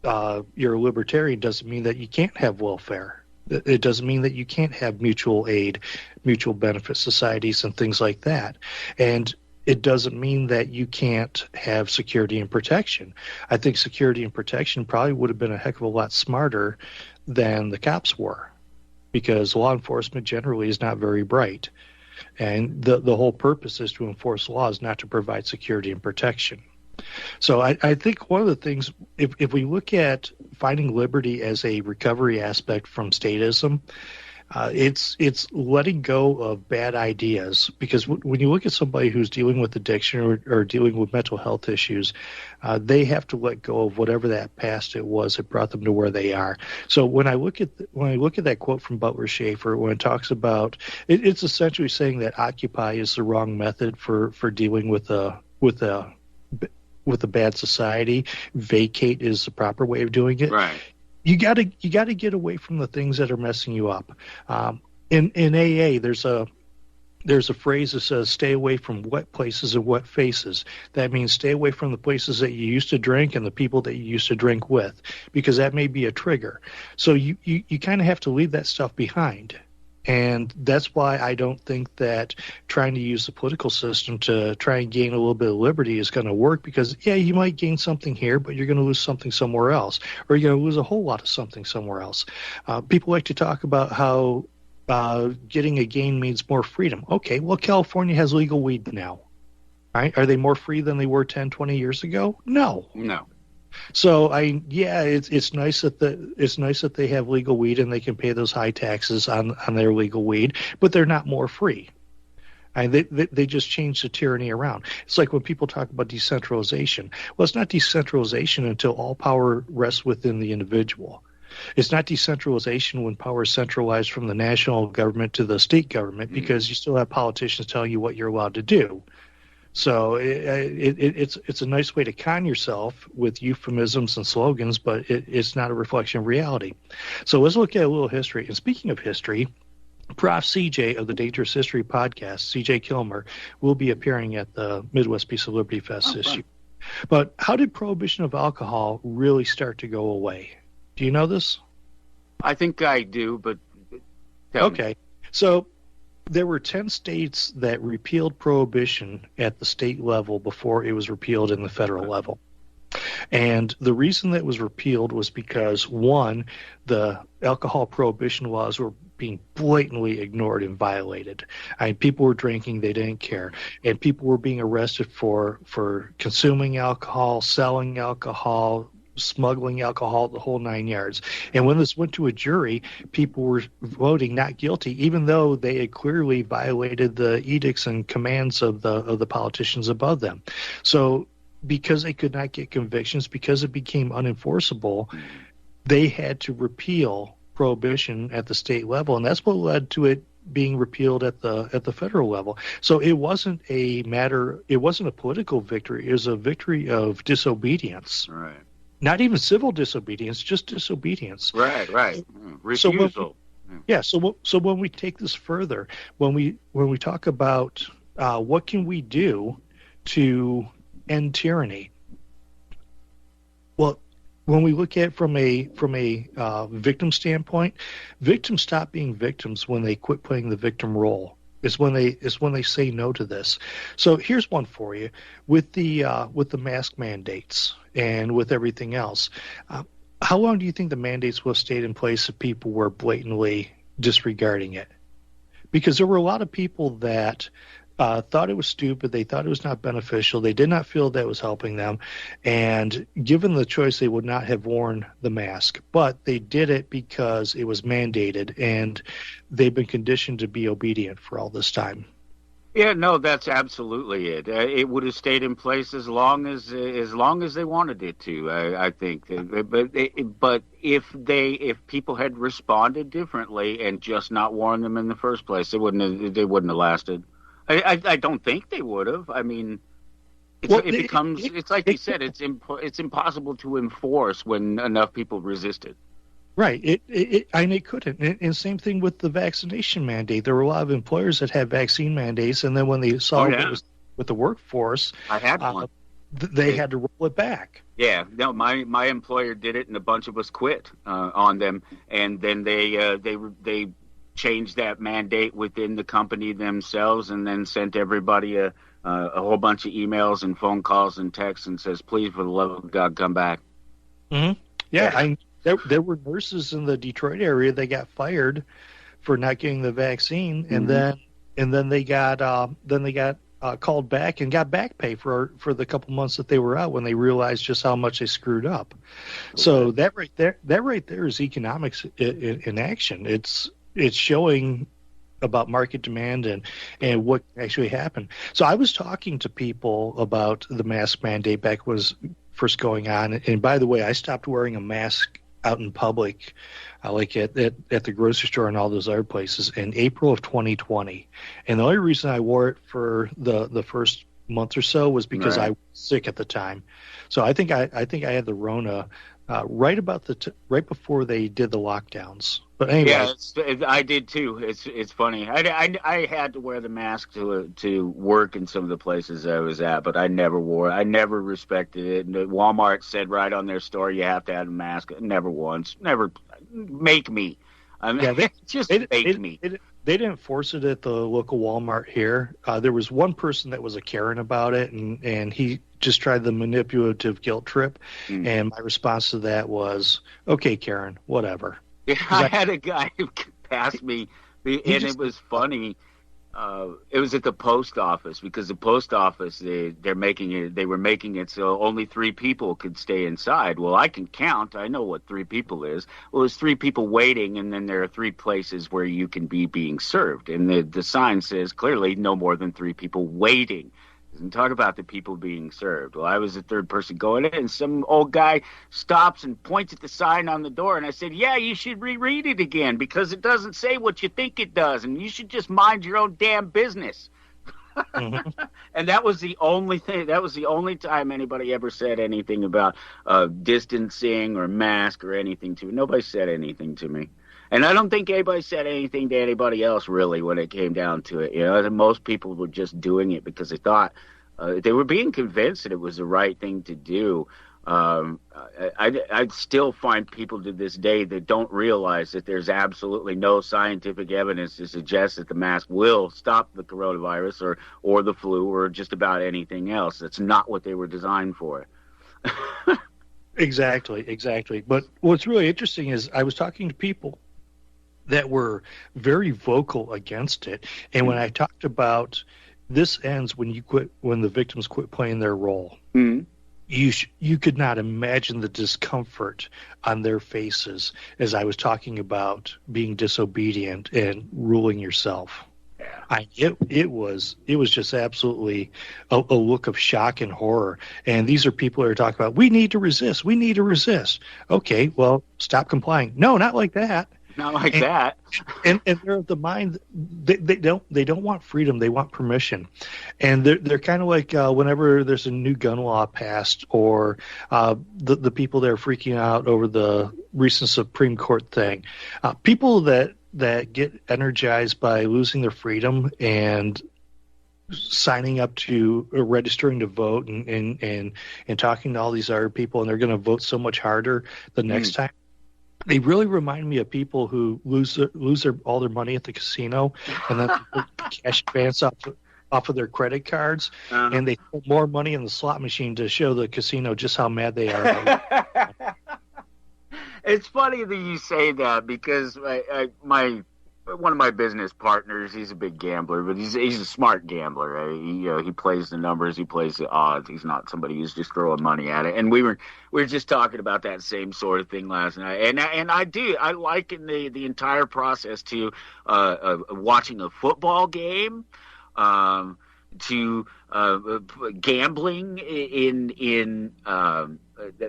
you're a libertarian doesn't mean that you can't have welfare. It doesn't mean that you can't have mutual aid, mutual benefit societies, and things like that. And it doesn't mean that you can't have security and protection. I think security and protection probably would have been a heck of a lot smarter than the cops were, because law enforcement generally is not very bright. And the whole purpose is to enforce laws, not to provide security and protection. So I think one of the things, if we look at finding liberty as a recovery aspect from statism, it's letting go of bad ideas, because when you look at somebody who's dealing with addiction or dealing with mental health issues, they have to let go of whatever that past it was that brought them to where they are. So when I look at that quote from Butler Schaefer, when it talks about it's essentially saying that Occupy is the wrong method for dealing with a bad society, vacate is the proper way of doing it. Right. You got to get away from the things that are messing you up. In AA, there's a phrase that says, "Stay away from wet places and wet faces." That means stay away from the places that you used to drink and the people that you used to drink with, because that may be a trigger. So you kind of have to leave that stuff behind. And that's why I don't think that trying to use the political system to try and gain a little bit of liberty is going to work, because, yeah, you might gain something here, but you're going to lose something somewhere else, or you're going to lose a whole lot of something somewhere else. People like to talk about how getting a gain means more freedom. Okay, well, California has legal weed now. Right? Are they more free than they were 10, 20 years ago? No. So it's nice that they have legal weed and they can pay those high taxes on their legal weed, but they're not more free. They just change the tyranny around. It's like when people talk about decentralization. Well, it's not decentralization until all power rests within the individual. It's not decentralization when power is centralized from the national government to the state government, because you still have politicians telling you what you're allowed to do. So it's a nice way to con yourself with euphemisms and slogans, but it's not a reflection of reality. So let's look at a little history. And speaking of history, Prof. CJ of the Dangerous History podcast, CJ Kilmer, will be appearing at the Midwest Peace of Liberty Fest this year. But how did prohibition of alcohol really start to go away? Do you know this? I think I do, but tell me. So there were 10 states that repealed prohibition at the state level before it was repealed in the federal level. And the reason that it was repealed was because, one, the alcohol prohibition laws were being blatantly ignored and violated. I mean, people were drinking, they didn't care. And people were being arrested for consuming alcohol, selling alcohol, smuggling alcohol, the whole 9 yards. And when this went to a jury, people were voting not guilty, even though they had clearly violated the edicts and commands of the politicians above them. So because they could not get convictions, because it became unenforceable, they had to repeal prohibition at the state level, and that's what led to it being repealed at the federal level. So it wasn't a political victory, it was a victory of disobedience. Right. Not even civil disobedience, just disobedience. Right. Refusal. So when we take this further, when we talk about what can we do to end tyranny, well, when we look at it from a victim standpoint, victims stop being victims when they quit playing the victim role. Is when they say no to this. So here's one for you: with the mask mandates and with everything else, how long do you think the mandates will have stayed in place if people were blatantly disregarding it, because there were a lot of people that thought it was stupid. They thought it was not beneficial. They did not feel that was helping them. And given the choice, they would not have worn the mask. But they did it because it was mandated, and they've been conditioned to be obedient for all this time. Yeah, no, that's absolutely it. It would have stayed in place as long as they wanted it to. I think, but if people had responded differently and just not worn them in the first place, they wouldn't have lasted. I don't think they would have. I mean, it's like you said, it's impossible to enforce when enough people resist it. Right. It couldn't. And same thing with the vaccination mandate. There were a lot of employers that had vaccine mandates, and then when they saw what was with the workforce, I had one. They had to roll it back. Yeah, no, my employer did it, and a bunch of us quit on them, and then they changed that mandate within the company themselves, and then sent everybody a whole bunch of emails and phone calls and texts and says, please, for the love of God, come back. Mm-hmm. Yeah. There were nurses in the Detroit area that got fired for not getting the vaccine, and then they got called back and got back pay for the couple months that they were out when they realized just how much they screwed up. Okay. So that right there is economics in action. It's showing about market demand and what actually happened. So I was talking to people about the mask mandate back when it was first going on. And by the way, I stopped wearing a mask out in public, like at the grocery store and all those other places in April of 2020. And the only reason I wore it for the first month or so was because I was sick at the time. So I think I had the Rona right before they did the lockdowns. But anyway, yeah, I did too. It's funny. I had to wear the mask to work in some of the places I was at, but I never wore it. I never respected it. And Walmart said right on their store, you have to have a mask. Never once. Never make me. I mean, make me. They didn't force it at the local Walmart here. There was one person that was a Karen about it, and he just tried the manipulative guilt trip. And my response to that was, okay, Karen, whatever. Yeah, I had a guy who passed me, and it was funny. It was at the post office, because the post office they were making it so only 3 people could stay inside. Well, I can count. I know what 3 people is. Well, there's 3 people waiting, and then there are 3 places where you can be being served. And the sign says clearly no more than 3 people waiting. And talk about the people being served. Well, I was the 3rd person going in, and some old guy stops and points at the sign on the door, and I said, yeah, you should reread it again, because it doesn't say what you think it does, and you should just mind your own damn business. Mm-hmm. And that was the only thing. That was the only time anybody ever said anything about distancing or mask or anything to me. Nobody said anything to me. And I don't think anybody said anything to anybody else, really, when it came down to it. You know, most people were just doing it because they thought they were being convinced that it was the right thing to do. I still find people to this day that don't realize that there's absolutely no scientific evidence to suggest that the mask will stop the coronavirus or the flu or just about anything else. That's not what they were designed for. Exactly. But what's really interesting is I was talking to people that were very vocal against it. And when I talked about this ends when the victims quit playing their role, you could not imagine the discomfort on their faces as I was talking about being disobedient and ruling yourself. It was just absolutely a look of shock and horror. And these are people who are talking about, we need to resist. Okay, well, stop complying. No, not like that. Not like that. And they're of the mind they don't want freedom, they want permission. And they're kind of like whenever there's a new gun law passed, or the people that are freaking out over the recent Supreme Court thing. People that get energized by losing their freedom and signing up to registering to vote and talking to all these other people, and they're going to vote so much harder the next time. They really remind me of people who lose all their money at the casino, and then cash advance off of their credit cards, and they put more money in the slot machine to show the casino just how mad they are. It's funny that you say that, because my one of my business partners. He's a big gambler, but he's a smart gambler. He plays the numbers, he plays the odds. He's not somebody who's just throwing money at it. And we were just talking about that same sort of thing last night. And I liken the entire process to watching a football game, to gambling in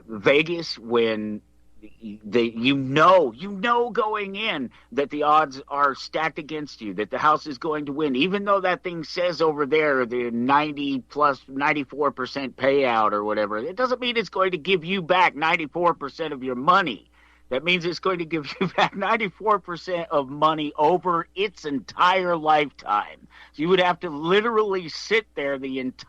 Vegas when you know going in that the odds are stacked against you, that the house is going to win, even though that thing says over there the 94% payout or whatever. It doesn't mean it's going to give you back 94% of your money. That means it's going to give you back 94% of money over its entire lifetime. So you would have to literally sit there its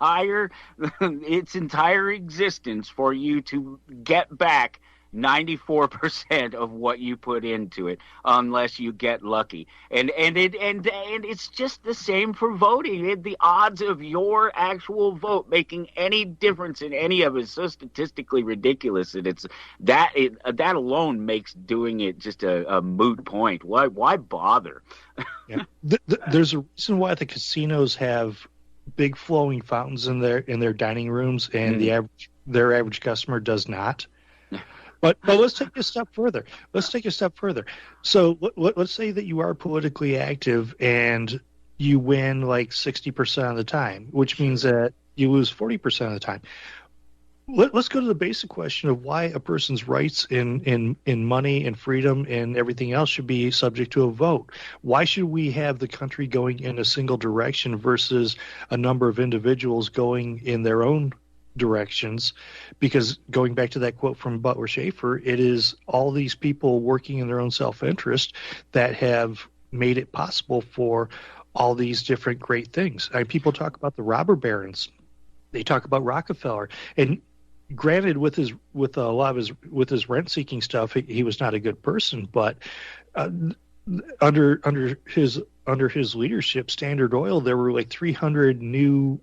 entire existence for you to get back 94% of what you put into it, unless you get lucky. And it's just the same for voting. The odds of your actual vote making any difference in any of it is so statistically ridiculous that that alone makes doing it just a moot point. Why bother? Yeah. There's a reason why the casinos have big flowing fountains in their dining rooms, and their average customer does not. But let's take a step further. So let's say that you are politically active and you win like 60% of the time, which means that you lose 40% of the time. Let's go to the basic question of why a person's rights in money and freedom and everything else should be subject to a vote. Why should we have the country going in a single direction versus a number of individuals going in their own directions? Because going back to that quote from Butler Schaefer, it is all these people working in their own self-interest that have made it possible for all these different great things. People talk about the robber barons, they talk about Rockefeller, and granted, with his rent-seeking stuff, he was not a good person, but under his leadership, Standard Oil, there were like 300 new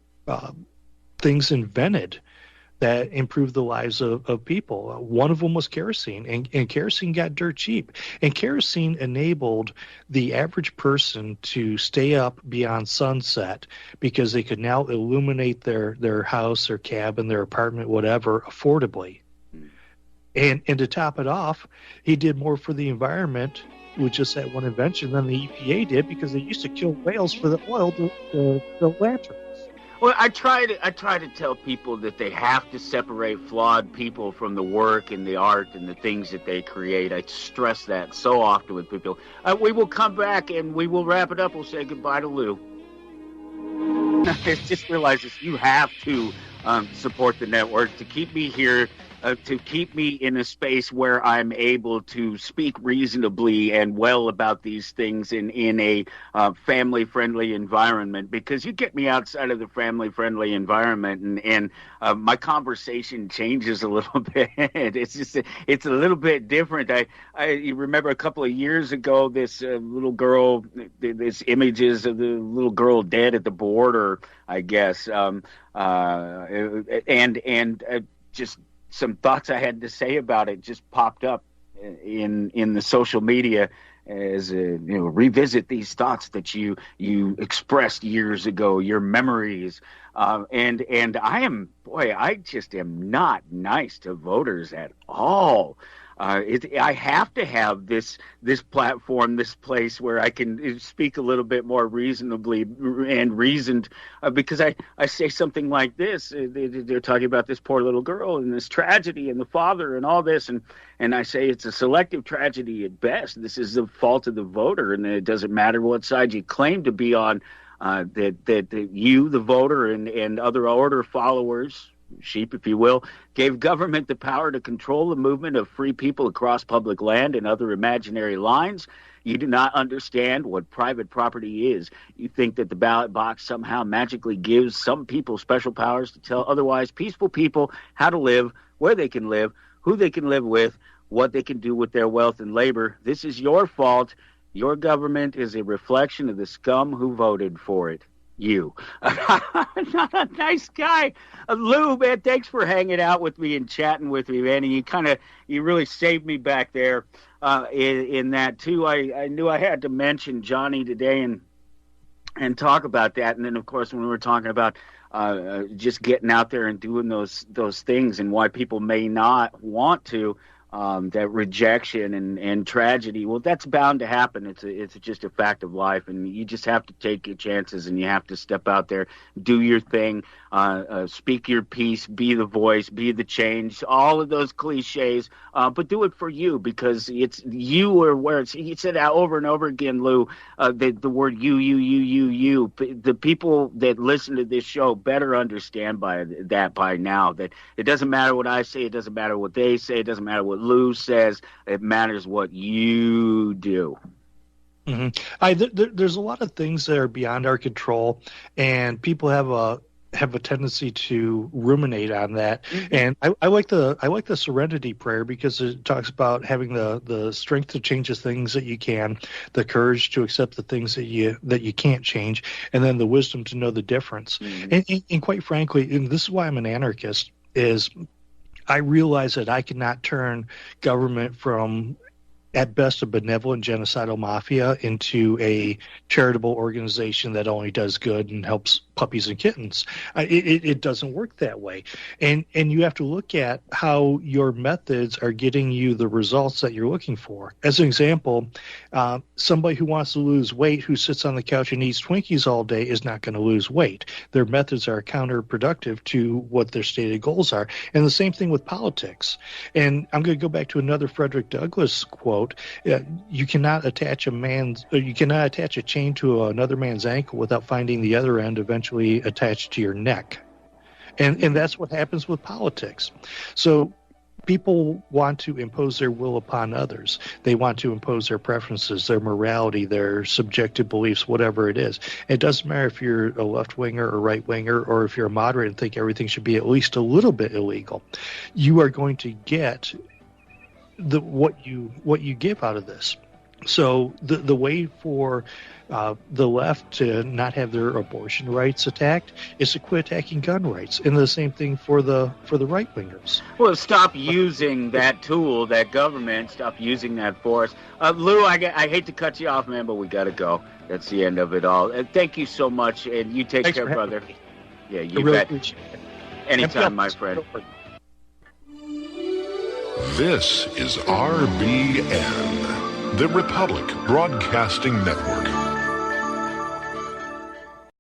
things invented that improved the lives of people. One of them was kerosene, and kerosene got dirt cheap. And kerosene enabled the average person to stay up beyond sunset because they could now illuminate their house, their cabin, their apartment, whatever, affordably. And to top it off, he did more for the environment with just that one invention than the EPA did, because they used to kill whales for the oil, the lanterns. Well, I try to tell people that they have to separate flawed people from the work and the art and the things that they create. I stress that so often with people. We will come back and we will wrap it up. We'll say goodbye to Lou. I just realized this. You have to support the network to keep me here, to keep me in a space where I'm able to speak reasonably and well about these things in a family-friendly environment. Because you get me outside of the family-friendly environment, and my conversation changes a little bit. It's a little bit different. You remember a couple of years ago, this little girl, this images of the little girl dead at the border, I guess, and just some thoughts I had to say about it just popped up in the social media as revisit these thoughts that you expressed years ago, your memories, and I just am not nice to voters at all. I have to have this platform, this place where I can speak a little bit more reasonably and reasoned, because I say something like this. They're talking about this poor little girl and this tragedy and the father and all this, and I say it's a selective tragedy at best. This is the fault of the voter, and it doesn't matter what side you claim to be on. That you, the voter, and other order followers, sheep, if you will, gave government the power to control the movement of free people across public land and other imaginary lines. You do not understand what private property is. You think that the ballot box somehow magically gives some people special powers to tell otherwise peaceful people how to live, where they can live, who they can live with, what they can do with their wealth and labor. This is your fault. Your government is a reflection of the scum who voted for it. You. Not a nice guy. Lou, man, thanks for hanging out with me and chatting with me, man. And you really saved me back there in that, too. I knew I had to mention Johnny today and talk about that. And then, of course, when we were talking about just getting out there and doing those things and why people may not want to, that rejection and tragedy, well, that's bound to happen. It's just a fact of life, and you just have to take your chances, and you have to step out there, do your thing, speak your piece, be the voice, be the change, all of those cliches, but do it for you, because it's you or where it's, you said that over and over again, Lou, the word you. The people that listen to this show better understand by now that it doesn't matter what I say, it doesn't matter what they say, it doesn't matter what Lou says, it matters what you do. Mm-hmm. There's a lot of things that are beyond our control, and people have a tendency to ruminate on that. Mm-hmm. And I like the serenity prayer, because it talks about having the strength to change the things that you can, the courage to accept the things that you can't change, and then the wisdom to know the difference. Mm-hmm. And quite frankly, and this is why I'm an anarchist, is I realize that I cannot turn government from, at best, a benevolent genocidal mafia into a charitable organization that only does good and helps puppies and kittens. It doesn't work that way. And you have to look at how your methods are getting you the results that you're looking for. As an example, somebody who wants to lose weight, who sits on the couch and eats Twinkies all day, is not going to lose weight. Their methods are counterproductive to what their stated goals are. And the same thing with politics. And I'm going to go back to another Frederick Douglass quote. You cannot attach a chain to another man's ankle without finding the other end eventually attached to your neck. And that's what happens with politics. So people want to impose their will upon others. They want to impose their preferences, their morality, their subjective beliefs, whatever it is. It doesn't matter if you're a left-winger or right-winger, or if you're a moderate and think everything should be at least a little bit illegal. You are going to get what you give out of this. So the way for the left to not have their abortion rights attacked is to quit attacking gun rights, and the same thing for the right wingers. Well, stop using that tool, that government. Stop using that force. Lou, I hate to cut you off, man, but we got to go. That's the end of it all. Thank you so much, and you take care, brother. Yeah, you really bet. Appreciate it. Anytime, my friend. This is RBN, the Republic Broadcasting Network.